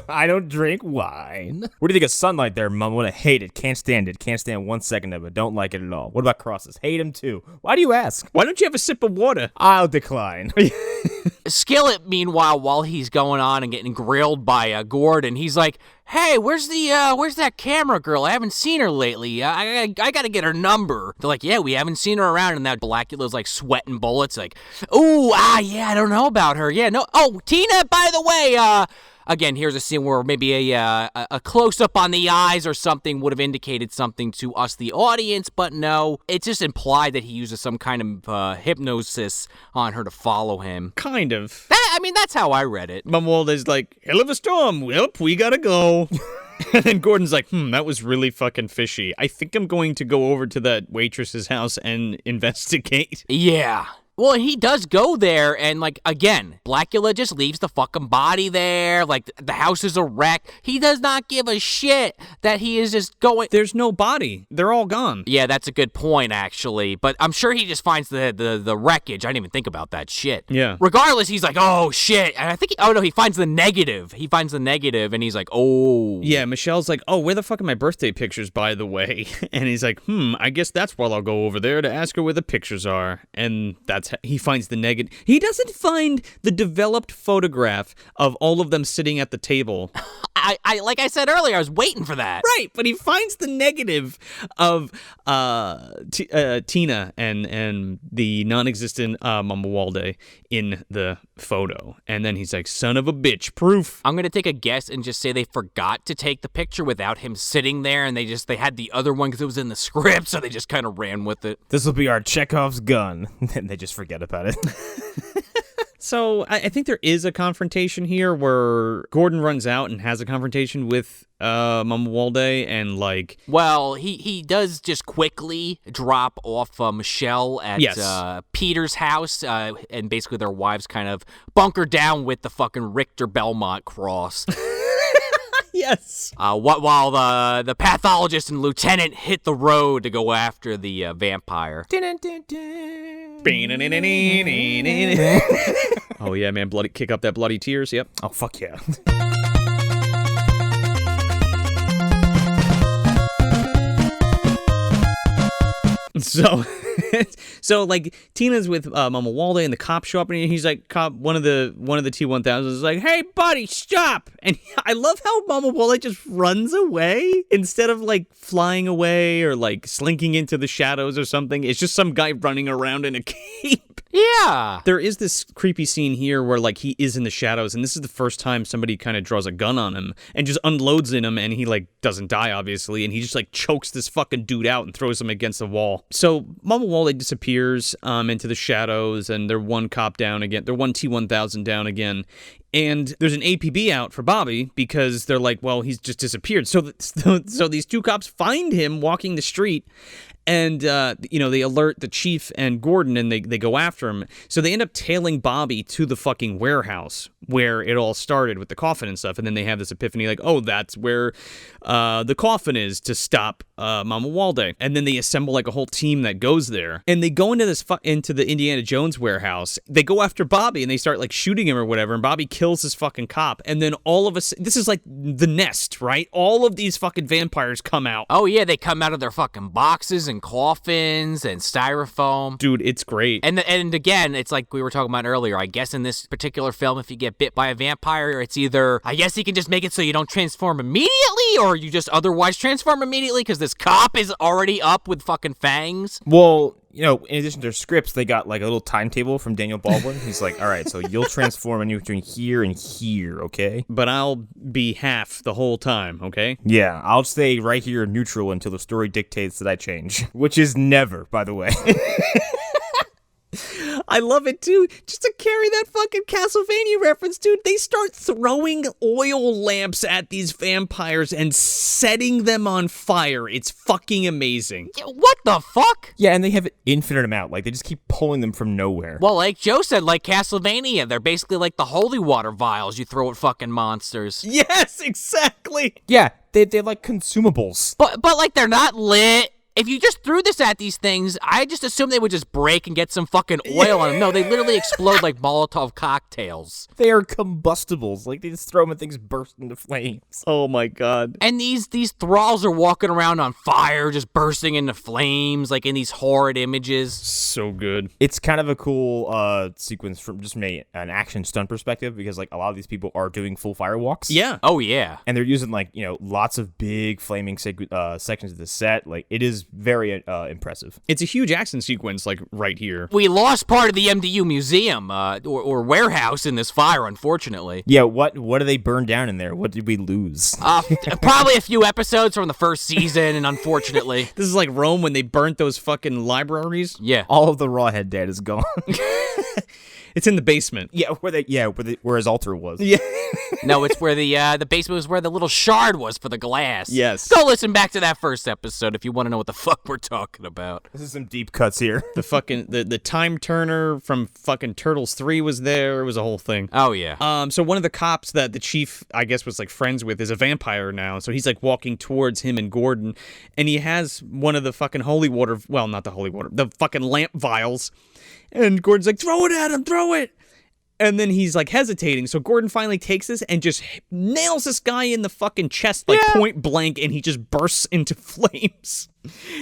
I don't drink wine. What do you think of sunlight there, Mum? I hate it. Can't stand it. Can't stand 1 second of it. Don't like it at all. What about crosses? Hate them too. Why do you ask? Why don't you have a sip of water? I'll decline. Skillet, meanwhile, while he's going on and getting grilled by Gordon, he's like, hey, where's that camera girl? I haven't seen her lately. I gotta get her number. They're like, yeah, we haven't seen her around. And that Blacula's like sweating bullets. Like, yeah, I don't know about her. Yeah, no. Oh, Tina, by the way, again, here's a scene where maybe a close-up on the eyes or something would have indicated something to us, the audience, but no. It's just implied that he uses some kind of hypnosis on her to follow him. Kind of. That's how I read it. Mamuwalde's like, hell of a storm. Well, we gotta go. And then Gordon's like, that was really fucking fishy. I think I'm going to go over to that waitress's house and investigate. Yeah. Well, he does go there, and, like, again, Blacula just leaves the fucking body there. Like, the house is a wreck. He does not give a shit that he is just going... There's no body. They're all gone. Yeah, that's a good point, actually. But I'm sure he just finds the wreckage. I didn't even think about that shit. Yeah. Regardless, he's like, oh, shit. And I think... he finds the negative. He finds the negative, and he's like, oh. Yeah, Michelle's like, oh, where the fuck are my birthday pictures, by the way? And he's like, I guess that's why I'll go over there to ask her where the pictures are. And he finds the negative. He doesn't find the developed photograph of all of them sitting at the table. I like I said earlier, I was waiting for that. Right, but he finds the negative of Tina and the non-existent Mamuwalde in the photo. And then he's like, son of a bitch, proof. I'm going to take a guess and just say they forgot to take the picture without him sitting there, and they had the other one because it was in the script, so they just kind of ran with it. This will be our Chekhov's gun. And they just forget about it. So I think there is a confrontation here where Gordon runs out and has a confrontation with Mamuwalde and like... Well, he does just quickly drop off Michelle at Peter's house, and basically their wives kind of bunker down with the fucking Richter Belmont cross. Yes. While the pathologist and lieutenant hit the road to go after the vampire. Oh yeah, man! Kick up that bloody tears. Yep. Oh fuck yeah. So like Tina's with Mamuwalde and the cops show up and he's like, one of the T-1000s is like, hey buddy, stop! And I love how Mamuwalde just runs away instead of like flying away or like slinking into the shadows or something. It's just some guy running around in a cape. Yeah. There is this creepy scene here where, like, he is in the shadows, and this is the first time somebody kind of draws a gun on him and just unloads in him, and he, like, doesn't die, obviously, and he just, like, chokes this fucking dude out and throws him against the wall. So Mamuwalde disappears into the shadows, and they're one cop down again. They're one T-1000 down again. And there's an APB out for Bobby because they're like, well, he's just disappeared. So these two cops find him walking the street, and, they alert the chief and Gordon, and they go after him. So they end up tailing Bobby to the fucking warehouse where it all started with the coffin and stuff. And then they have this epiphany like, oh, that's where the coffin is to stop Mamuwalde. And then they assemble like a whole team that goes there. And they go into into the Indiana Jones warehouse. They go after Bobby, and they start like shooting him or whatever. And Bobby kills this fucking cop. And then all of us, this is like the Nest, right? All of these fucking vampires come out. Oh, yeah, they come out of their fucking boxes and coffins and styrofoam. Dude, it's great. And again, it's like we were talking about earlier. I guess in this particular film, if you get bit by a vampire, it's either, I guess you can just make it so you don't transform immediately, or you just otherwise transform immediately because this cop is already up with fucking fangs. Well, in addition to their scripts, they got like a little timetable from Daniel Baldwin. He's like, all right, so you'll transform anywhere between here and here, okay? But I'll be half the whole time, okay? Yeah, I'll stay right here neutral until the story dictates that I change. Which is never, by the way. I love it, too. Just to carry that fucking Castlevania reference, dude. They start throwing oil lamps at these vampires and setting them on fire. It's fucking amazing. What the fuck? Yeah, and they have an infinite amount. Like, they just keep pulling them from nowhere. Well, like Joe said, like Castlevania, they're basically like the holy water vials you throw at fucking monsters. Yes, exactly. Yeah, they're like consumables. But like they're not lit. If you just threw this at these things, I just assumed they would just break and get some fucking oil on them. No, they literally explode like Molotov cocktails. They are combustibles. Like, they just throw them and things burst into flames. Oh, my God. And these thralls are walking around on fire, just bursting into flames, like in these horrid images. So good. It's kind of a cool sequence from an action stunt perspective, because, like, a lot of these people are doing full firewalks. Yeah. Oh, yeah. And they're using, like, lots of big flaming sections of the set. Like, it is very impressive. It's a huge action sequence, like, right here. We lost part of the MDU museum or warehouse in this fire, unfortunately. Yeah, what do they burn down in there? What did we lose? Probably a few episodes from the first season, and unfortunately. This is like Rome when they burnt those fucking libraries. Yeah. All of the Rawhead dead is gone. It's in the basement. Yeah, where his altar was. Yeah. No, it's where the basement was where the little shard was for the glass. Yes. Go listen back to that first episode if you want to know what the fuck we're talking about. This is some deep cuts here. The fucking the time turner from fucking Turtles 3 was there. It was a whole thing. Oh yeah. So one of the cops that the chief, I guess, was like friends with is a vampire now. So he's like walking towards him and Gordon, and he has one of the fucking holy water, well, not the holy water, the fucking lamp vials. And Gordon's like, throw it at him, throw it. And then he's like hesitating. So Gordon finally takes this and just nails this guy in the fucking chest, like point blank, and he just bursts into flames.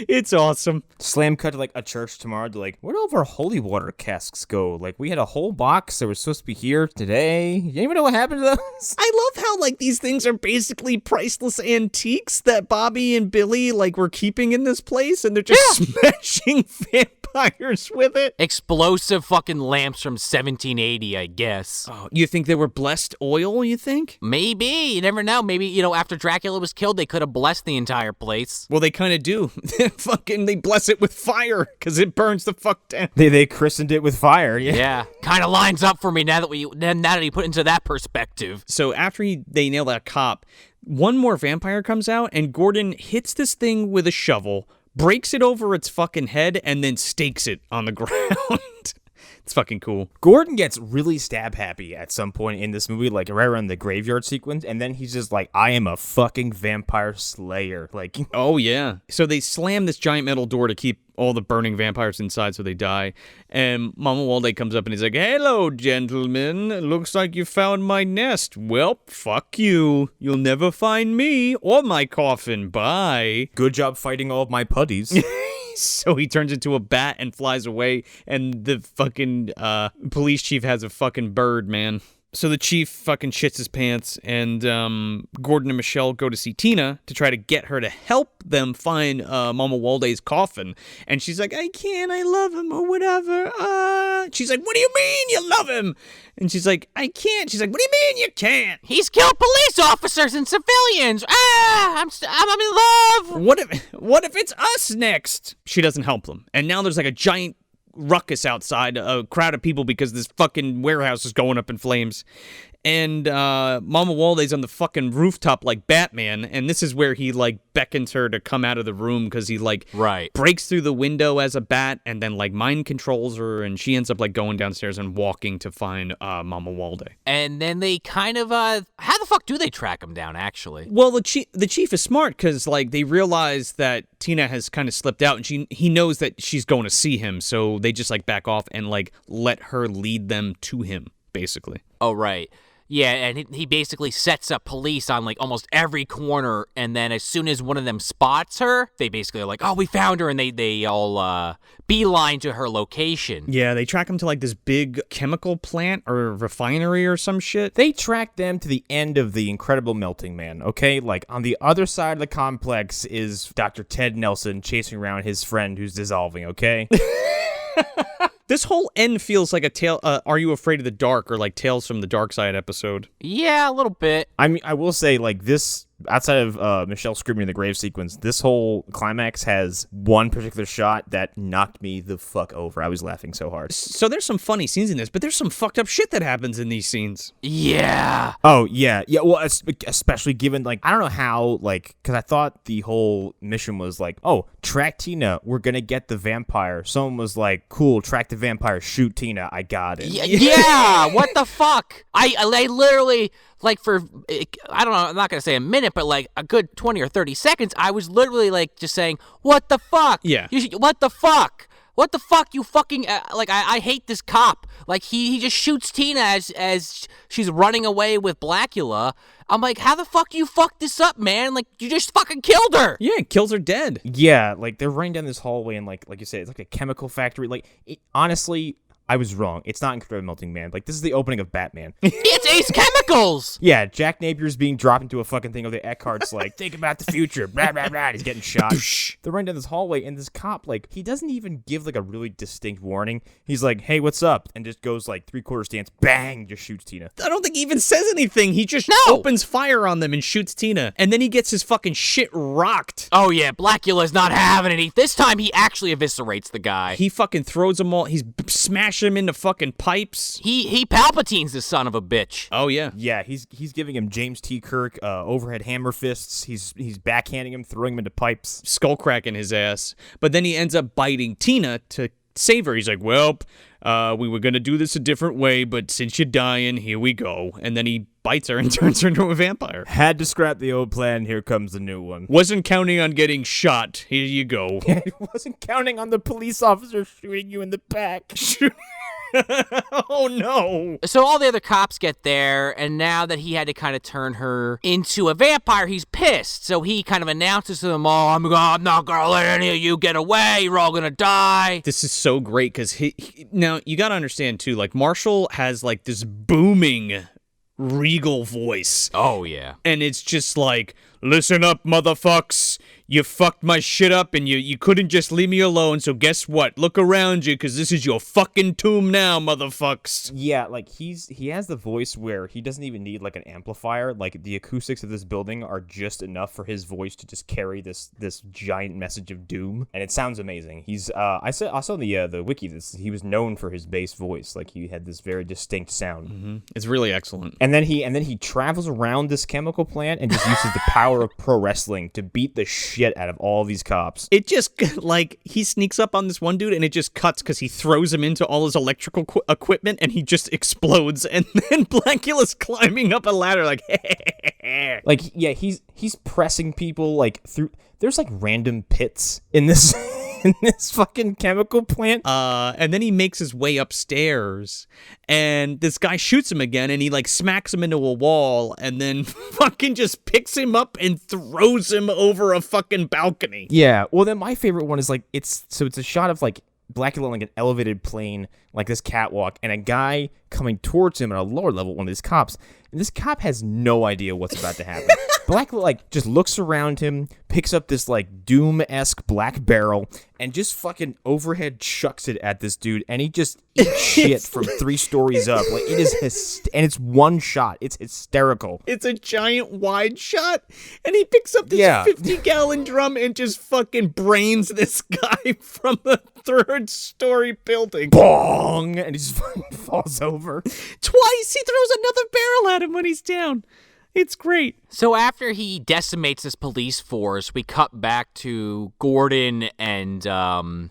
It's awesome. Slam cut to like a church tomorrow. They're like, where'd all of our holy water casks go? Like, we had a whole box that was supposed to be here today. You even know what happened to those? I love how like these things are basically priceless antiques that Bobby and Billy like were keeping in this place, and they're just smashing vampires with it. Explosive fucking lamps from 1780, I guess. Oh, you think they were blessed oil, you think? Maybe. You never know. Maybe, after Dracula was killed, they could have blessed the entire place. Well, they kind of do. They bless it with fire because it burns the fuck down. They christened it with fire. Yeah. Kind of lines up for me now that you put into that perspective. So after they nail that cop, one more vampire comes out and Gordon hits this thing with a shovel, breaks it over its fucking head, and then stakes it on the ground. It's fucking cool. Gordon gets really stab happy at some point in this movie, like right around the graveyard sequence, and then he's just like, I am a fucking vampire slayer. Like, oh yeah. So they slam this giant metal door to keep all the burning vampires inside so they die. And Mamuwalde comes up and he's like, hello, gentlemen. Looks like you found my nest. Well, fuck you. You'll never find me or my coffin. Bye. Good job fighting all of my putties. So he turns into a bat and flies away, and the fucking police chief has a fucking bird, man. So the chief fucking shits his pants, and Gordon and Michelle go to see Tina to try to get her to help them find Mamuwalde's coffin. And she's like, I can't, I love him, or whatever. She's like, what do you mean you love him? And she's like, I can't. She's like, what do you mean you can't? He's killed police officers and civilians. I'm in love. What if it's us next? She doesn't help them. And now there's like a giant ruckus outside, a crowd of people because this fucking warehouse is going up in flames. And Mamuwalde's on the fucking rooftop like Batman, and this is where he like beckons her to come out of the room because he like breaks through the window as a bat and then like mind controls her, and she ends up like going downstairs and walking to find Mamuwalde. And then they kind of how the fuck do they track him down actually? Well, the chief is smart because like they realize that Tina has kind of slipped out, and he knows that she's going to see him, so they just like back off and like let her lead them to him, basically. Oh, right. Yeah, and he basically sets up police on, like, almost every corner, and then as soon as one of them spots her, they basically are like, oh, we found her, and they all beeline to her location. Yeah, they track him to, like, this big chemical plant or refinery or some shit. They track them to the end of the Incredible Melting Man, okay? Like, on the other side of the complex is Dr. Ted Nelson chasing around his friend who's dissolving, okay? This whole end feels like a tale. Are You Afraid of the Dark, or like Tales from the Dark Side episode? Yeah, a little bit. I mean, I will say, like, this, outside of Michelle screaming in the grave sequence, this whole climax has one particular shot that knocked me the fuck over. I was laughing so hard. So there's some funny scenes in this, but there's some fucked up shit that happens in these scenes. Yeah. Oh, yeah. Yeah, well, especially given, like, I don't know how, like, because I thought the whole mission was like, oh, track Tina, we're gonna get the vampire. Someone was like, cool, track the vampire, shoot Tina, I got it. Yeah, what the fuck? I literally, like, for, I don't know, I'm not going to say a minute, but, like, a good 20 or 30 seconds, I was literally, like, just saying, what the fuck? Yeah. What the fuck? What the fuck, you fucking, like, I hate this cop. Like, he just shoots Tina as she's running away with Blacula. I'm like, how the fuck you fucked this up, man? Like, you just fucking killed her. Yeah, kills her dead. Yeah, like, they're running down this hallway, and, like you said, it's like a chemical factory. Like, honestly, I was wrong. It's not Incredible Melting Man. Like, this is the opening of Batman. It's Ace Chemicals! Yeah, Jack Napier's being dropped into a fucking thing. The Eckhart's like, think about the future. Blah, blah, blah. He's getting shot. They're running down this hallway, and this cop, like, he doesn't even give, like, a really distinct warning. He's like, hey, what's up? And just goes, like, three-quarter stance, bang, just shoots Tina. I don't think he even says anything. He just opens fire on them and shoots Tina. And then he gets his fucking shit rocked. Oh, yeah, Blacula's not having it. This time, he actually eviscerates the guy. He fucking throws them all. He's smashing them into fucking pipes. He Palpatine's the son of a bitch. Oh, yeah. Yeah, he's giving him James T. Kirk overhead hammer fists. He's backhanding him, throwing him into pipes. Skull cracking his ass. But then he ends up biting Tina to save her. He's like, well, we were going to do this a different way, but since you're dying, here we go. And then he bites her and turns her into a vampire. Had to scrap the old plan. Here comes the new one. Wasn't counting on getting shot. Here you go. Wasn't counting on the police officer shooting you in the back. Oh, no. So all the other cops get there, and now that he had to kind of turn her into a vampire, he's pissed. So he kind of announces to them all, I'm not going to let any of you get away. You're all going to die. This is so great because now you got to understand, too, like Marshall has like this booming regal voice. Oh, yeah. And it's just like, listen up, motherfucks. You fucked my shit up and you couldn't just leave me alone, so guess what? Look around you, because this is your fucking tomb now, motherfucks. Yeah, like, he has the voice where he doesn't even need, like, an amplifier. Like, the acoustics of this building are just enough for his voice to just carry this giant message of doom, and it sounds amazing. He's, I saw the wiki, he was known for his bass voice. Like, he had this very distinct sound. Mm-hmm. It's really excellent. And then he travels around this chemical plant and just uses the power of pro wrestling to beat the shit out of all these cops. It just, like, he sneaks up on this one dude and it just cuts because he throws him into all his electrical equipment and he just explodes. And then Blacula's climbing up a ladder like, like, yeah, he's pressing people, like, through, there's, like, random pits in this in this fucking chemical plant. And then he makes his way upstairs and this guy shoots him again and he like smacks him into a wall and then fucking just picks him up and throws him over a fucking balcony. Yeah, well then my favorite one is like, it's a shot of like Blacula on like an elevated plane, like this catwalk, and a guy coming towards him at a lower level, one of these cops, and this cop has no idea what's about to happen. Blacula, like, just looks around him, picks up this, like, Doom-esque black barrel, and just fucking overhead chucks it at this dude, and he just eats shit from 3 stories up. Like, it is and it's one shot. It's hysterical. It's a giant wide shot, and he picks up this 50-gallon drum and just fucking brains this guy from the 3rd-story building. Bong! And he just fucking falls over. Twice! He throws another barrel at him when he's down. It's great. So after he decimates this police force, we cut back to Gordon and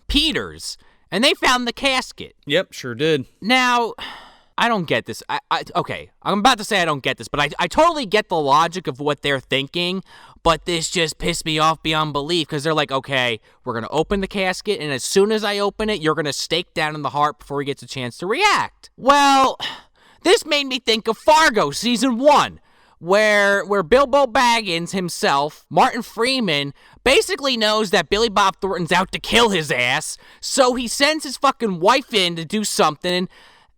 Peters, and they found the casket. Yep, sure did. Now, I don't get this. Okay, I'm about to say I don't get this, but I totally get the logic of what they're thinking, but this just pissed me off beyond belief, because they're like, okay, we're going to open the casket, and as soon as I open it, you're going to stake down in the heart before he gets a chance to react. Well, this made me think of Fargo Season 1. Where Bilbo Baggins himself, Martin Freeman, basically knows that Billy Bob Thornton's out to kill his ass, so he sends his fucking wife in to do something,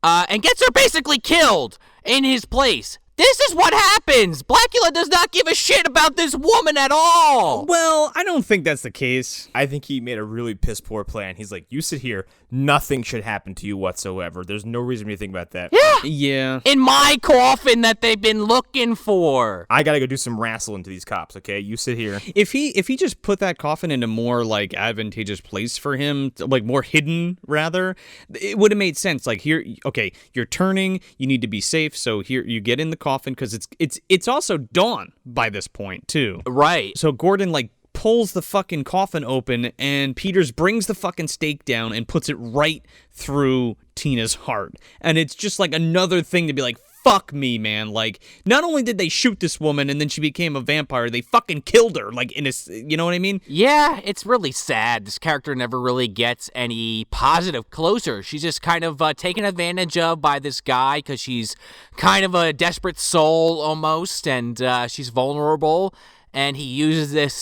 and gets her basically killed in his place. This is what happens! Blacula does not give a shit about this woman at all! Well, I don't think that's the case. I think he made a really piss-poor plan. He's like, you sit here, nothing should happen to you whatsoever. There's no reason for you to think about that. Yeah. In my coffin that they've been looking for. I gotta go do some wrestling to these cops, okay? You sit here. If he just put that coffin in a more, like, advantageous place for him, like, more hidden, rather, it would have made sense. Like, here, okay, you're turning, you need to be safe, so here, you get in the coffin, because it's also dawn by this point, too. Right. So Gordon, like, pulls the fucking coffin open, and Peters brings the fucking stake down and puts it right through Tina's heart. And it's just like another thing to be like, fuck me, man. Like, not only did they shoot this woman and then she became a vampire, they fucking killed her. Like, you know what I mean? Yeah, it's really sad. This character never really gets any positive closure. She's just kind of taken advantage of by this guy because she's kind of a desperate soul almost, and she's vulnerable. And he uses this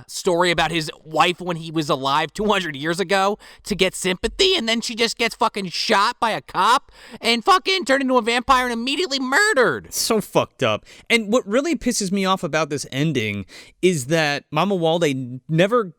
story about his wife when he was alive 200 years ago to get sympathy, and then she just gets fucking shot by a cop and fucking turned into a vampire and immediately murdered. So fucked up. And what really pisses me off about this ending is that Mamuwalde never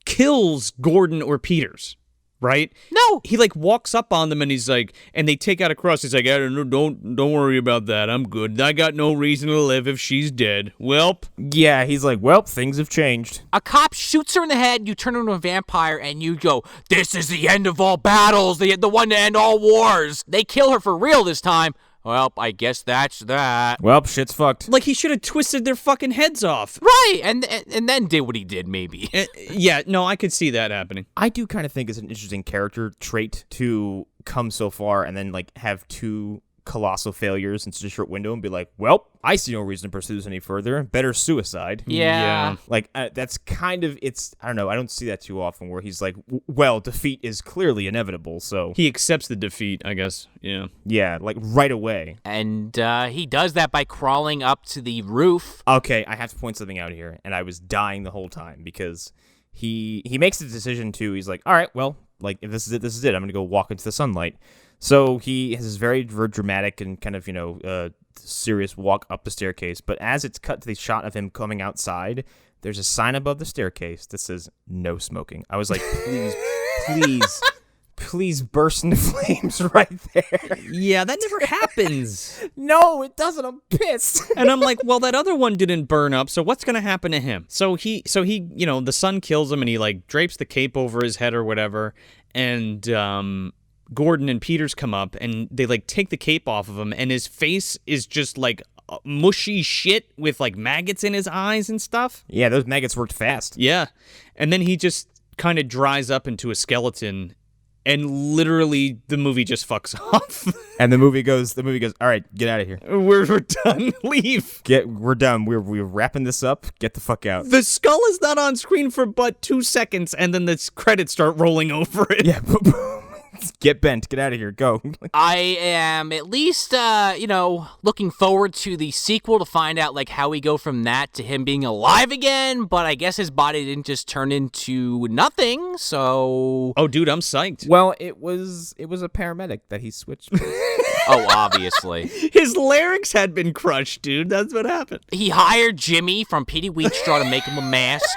kills Gordon or Peters. Right? No. He like walks up on them and he's like, and they take out a cross. He's like, I don't worry about that. I'm good. I got no reason to live if she's dead. Welp. Yeah, he's like, well, things have changed. A cop shoots her in the head, you turn her into a vampire, and you go, this is the end of all battles, the one to end all wars. They kill her for real this time. Well, I guess that's that. Well, shit's fucked. Like, he should have twisted their fucking heads off. Right, and then did what he did, maybe. Yeah, no, I could see that happening. I do kind of think it's an interesting character trait to come so far and then, like, have 2 colossal failures in such a short window and be like, well, I see no reason to pursue this any further. Better suicide. Yeah. Like, that's kind of, I don't know, I don't see that too often where he's like, well, defeat is clearly inevitable, so. He accepts the defeat, I guess. Yeah. Yeah, like, right away. And he does that by crawling up to the roof. Okay, I have to point something out here, and I was dying the whole time because he makes the decision to, he's like, all right, well, like, if this is it. I'm going to go walk into the sunlight. So he has this very dramatic and kind of, serious walk up the staircase. But as it's cut to the shot of him coming outside, there's a sign above the staircase that says no smoking. I was like, please burst into flames right there. Yeah, that never happens. No, it doesn't. I'm pissed. And I'm like, well, that other one didn't burn up, so what's going to happen to him? So he, the sun kills him and he like drapes the cape over his head or whatever. And, Gordon and Peters come up and they like take the cape off of him and his face is just like mushy shit with like maggots in his eyes and stuff. Yeah, those maggots worked fast. Yeah. And then he just kind of dries up into a skeleton and literally the movie just fucks off. And the movie goes, all right, get out of here. We're done. Leave. We're done. We're wrapping this up. Get the fuck out. The skull is not on screen for but 2 seconds and then the credits start rolling over it. Yeah. Get bent. Get out of here. Go. I am at least, looking forward to the sequel to find out, like, how we go from that to him being alive again, but I guess his body didn't just turn into nothing, so... Oh, dude, I'm psyched. Well, it was a paramedic that he switched. Oh, obviously. His larynx had been crushed, dude. That's what happened. He hired Jimmy from Petey Wheatstraw to make him a mask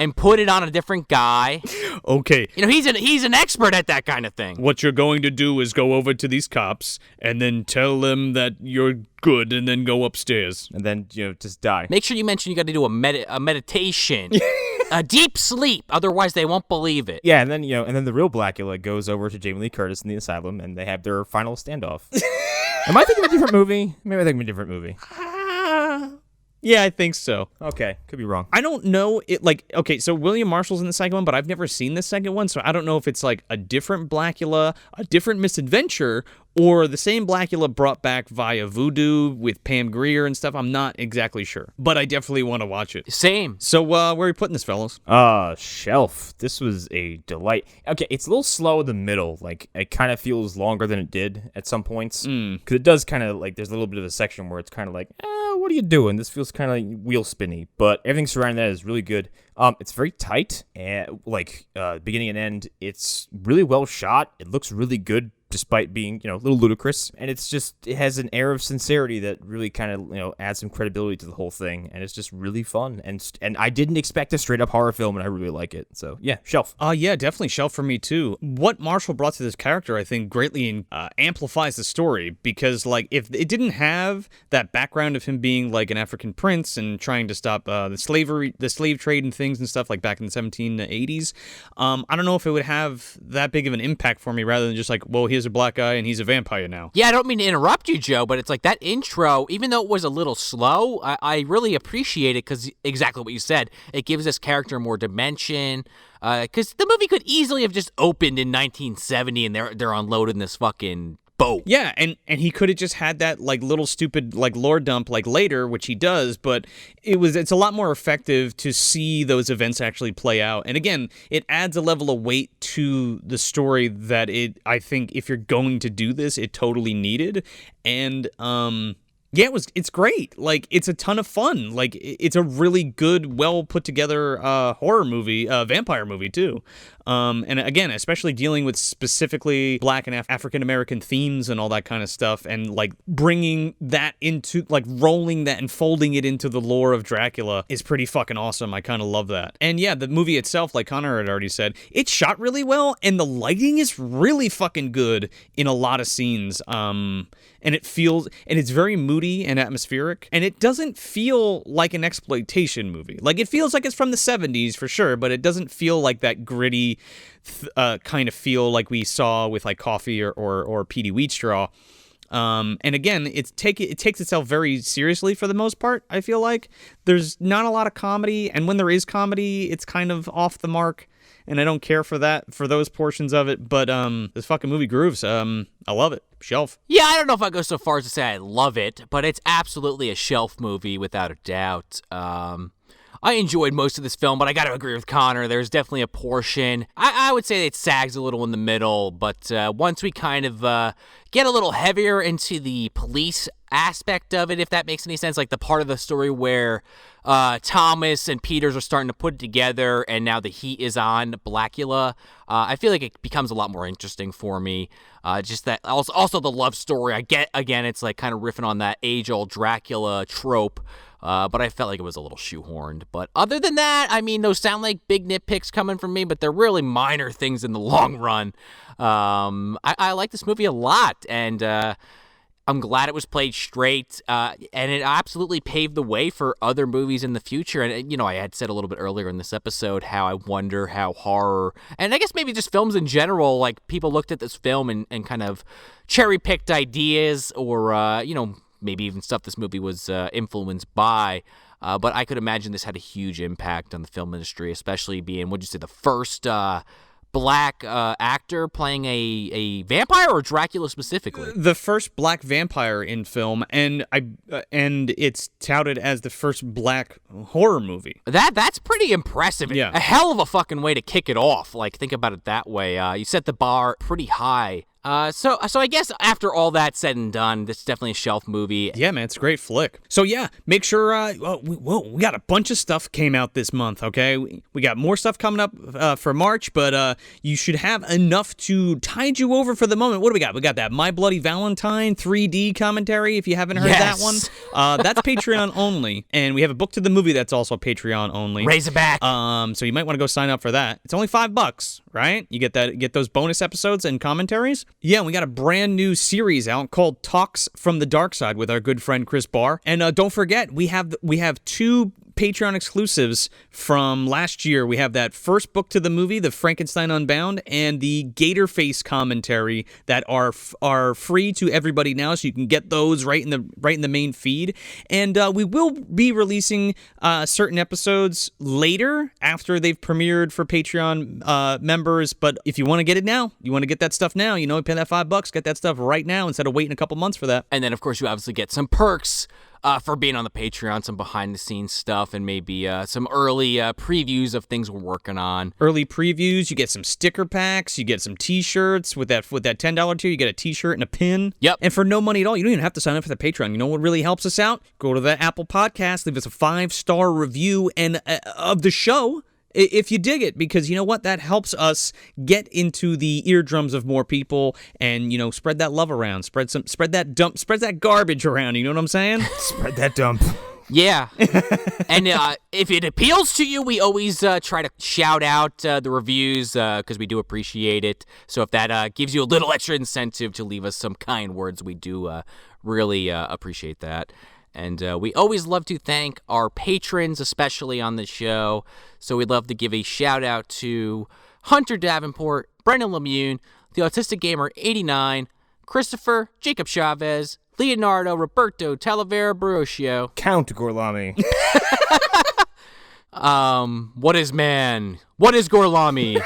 and put it on a different guy. Okay. He's an expert at that kind of thing. What you're going to do is go over to these cops and then tell them that you're good and then go upstairs. And then, just die. Make sure you mention you got to do a meditation. A deep sleep, otherwise they won't believe it. Yeah, and then the real Blacula goes over to Jamie Lee Curtis in the asylum, and they have their final standoff. Am I thinking of a different movie? Maybe I think of a different movie. Yeah, I think so. Okay, could be wrong. I don't know. So William Marshall's in the second one, but I've never seen the second one, so I don't know if it's like a different Blacula, a different misadventure, or the same Blacula brought back via voodoo with Pam Grier and stuff. I'm not exactly sure, but I definitely want to watch it. Same. So where are we putting this, fellas? Shelf. This was a delight. Okay, it's a little slow in the middle. Like, it kind of feels longer than it did at some points. Because it does kind of, like, there's a little bit of a section where it's kind of like, what are you doing? This feels kind of like wheel spinny. But everything surrounding that is really good. It's very tight. And, beginning and end, it's really well shot. It looks really good, despite being, a little ludicrous. And it has an air of sincerity that really kind of, adds some credibility to the whole thing. And it's just really fun. And I didn't expect a straight up horror film, and I really like it. So, yeah, shelf. Yeah, definitely shelf for me, too. What Marshall brought to this character, I think, greatly amplifies the story. Because, if it didn't have that background of him being, an African prince and trying to stop the slave trade and things and stuff, back in the 1780s, I don't know if it would have that big of an impact for me, rather than just here's a black guy and he's a vampire now. Yeah, I don't mean to interrupt you, Joe, but it's like that intro, even though it was a little slow, I really appreciate it because exactly what you said. It gives this character more dimension. Because the movie could easily have just opened in 1970 and they're unloading this fucking boat. Yeah, and he could have just had that little stupid lore dump later, which he does, but it's a lot more effective to see those events actually play out. And again, it adds a level of weight to the story that I think if you're going to do this, it totally needed. And yeah, it's great. It's a ton of fun. It's a really good, well put together horror movie, vampire movie too. And again, especially dealing with specifically Black and African American themes and all that kind of stuff, and bringing that into rolling that and folding it into the lore of Dracula is pretty fucking awesome. I kind of love that. And yeah, the movie itself, like Connor had already said, it's shot really well, and the lighting is really fucking good in a lot of scenes. And it's very moody and atmospheric, and it doesn't feel like an exploitation movie. It feels like it's from the 70s for sure, but it doesn't feel like that gritty kind of feel like we saw with Coffee or Petey Wheatstraw. And again, it takes itself very seriously for the most part. I feel like there's not a lot of comedy, and when there is comedy, it's kind of off the mark. And I don't care for those portions of it, but this fucking movie grooves. I love it. Shelf. Yeah, I don't know if I go so far as to say I love it, but it's absolutely a shelf movie without a doubt. I enjoyed most of this film, but I got to agree with Connor. There's definitely a portion. I would say it sags a little in the middle, but once we kind of get a little heavier into the police aspect of it, if that makes any sense, the part of the story where Thomas and Peters are starting to put it together, and now the heat is on Blacula, I feel like it becomes a lot more interesting for me. Just that also the love story. I get, again, it's kind of riffing on that age-old Dracula trope. But I felt like it was a little shoehorned. But other than that, I mean, those sound like big nitpicks coming from me, but they're really minor things in the long run. I like this movie a lot, and I'm glad it was played straight, and it absolutely paved the way for other movies in the future. And, I had said a little bit earlier in this episode how I wonder how horror, and I guess maybe just films in general, people looked at this film and kind of cherry-picked ideas or, maybe even stuff this movie was influenced by. But I could imagine this had a huge impact on the film industry, especially being, the first black actor playing a vampire, or Dracula specifically? The first black vampire in film, and it's touted as the first black horror movie. That's pretty impressive. Yeah. A hell of a fucking way to kick it off. Like, think about it that way. You set the bar pretty high. So I guess after all that said and done, this is definitely a shelf movie. Yeah, man, it's a great flick. So yeah, make sure, we got a bunch of stuff came out this month, okay? We got more stuff coming up for March, but you should have enough to tide you over for the moment. What do we got? We got that My Bloody Valentine 3D commentary, if you haven't heard that one. That's Patreon only, and we have a book to the movie that's also Patreon only. Raise it back. So you might want to go sign up for that. It's only $5, right? You get those bonus episodes and commentaries. Yeah, we got a brand new series out called Talks from the Dark Side with our good friend Chris Barr. And don't forget, we have 2 Patreon exclusives from last year. We have that first book to the movie, The Frankenstein Unbound, and the Gator Face commentary that are free to everybody now, so you can get those right in the main feed. And we will be releasing certain episodes later after they've premiered for Patreon members. But if you want to get it now, you want to get that stuff now, pay that $5, get that stuff right now instead of waiting a couple months for that. And then, of course, you obviously get some perks for being on the Patreon, some behind-the-scenes stuff, and maybe some early previews of things we're working on. Early previews, you get some sticker packs, you get some T-shirts. With that $10 tier, you get a T-shirt and a pin. Yep. And for no money at all, you don't even have to sign up for the Patreon. You know what really helps us out? Go to the Apple Podcast, leave us a 5-star review and of the show, if you dig it, because you know what? That helps us get into the eardrums of more people and, spread that love around, spread that garbage around, you know what I'm saying? Spread that dump. Yeah. And if it appeals to you, we always try to shout out the reviews because we do appreciate it. So if that gives you a little extra incentive to leave us some kind words, we do really appreciate that. And we always love to thank our patrons, especially on the show. So we'd love to give a shout out to Hunter Davenport, Brendan Lemune, The Autistic Gamer 89, Christopher, Jacob Chavez, Leonardo, Roberto, Talavera, Barocio. Count Gorlami. What is man? What is Gorlami?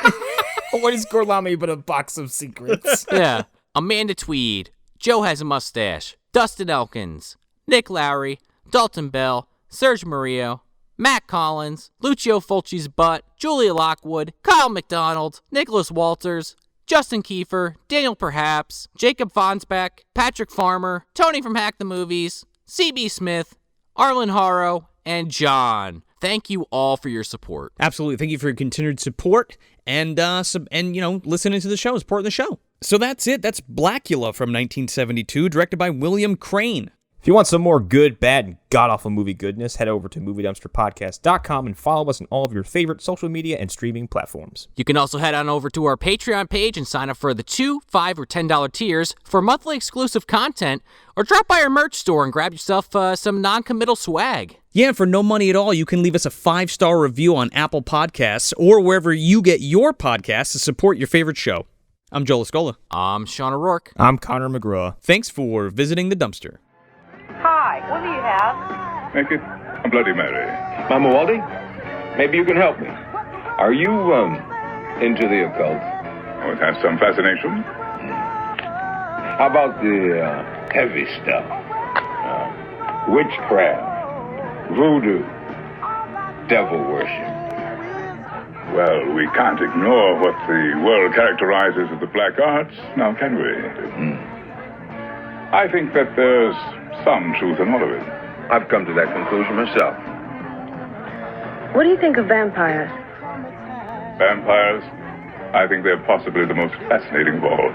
What is Gorlami but a box of secrets? Yeah. Amanda Tweed, Joe Has a Mustache, Dustin Elkins, Nick Lowry, Dalton Bell, Serge Murillo, Matt Collins, Lucio Fulci's Butt, Julia Lockwood, Kyle McDonald, Nicholas Walters, Justin Kiefer, Daniel Perhaps, Jacob Fonsbeck, Patrick Farmer, Tony from Hack the Movies, CB Smith, Arlen Haro, and John. Thank you all for your support. Absolutely. Thank you for your continued support and listening to the show, supporting the show. So that's it. That's Blacula from 1972, directed by William Crane. If you want some more good, bad, and god-awful movie goodness, head over to MovieDumpsterPodcast.com and follow us on all of your favorite social media and streaming platforms. You can also head on over to our Patreon page and sign up for the $2, $5, or $10 tiers for monthly exclusive content, or drop by our merch store and grab yourself some non-committal swag. Yeah, and for no money at all, you can leave us a 5-star review on Apple Podcasts or wherever you get your podcasts to support your favorite show. I'm Joel Escola. I'm Sean O'Rourke. I'm Connor McGraw. Thanks for visiting the dumpster. Hi, what do you have? Make it a Bloody Mary. Mamuwalde, maybe you can help me. Are you, into the occult? Oh, it has some fascination. How about the, heavy stuff? Witchcraft, voodoo, devil worship. Well, we can't ignore what the world characterizes as the black arts, now can we? I think that there's some truth in all of it. I've come to that conclusion myself. What do you think of vampires? Vampires? I think they're possibly the most fascinating of all.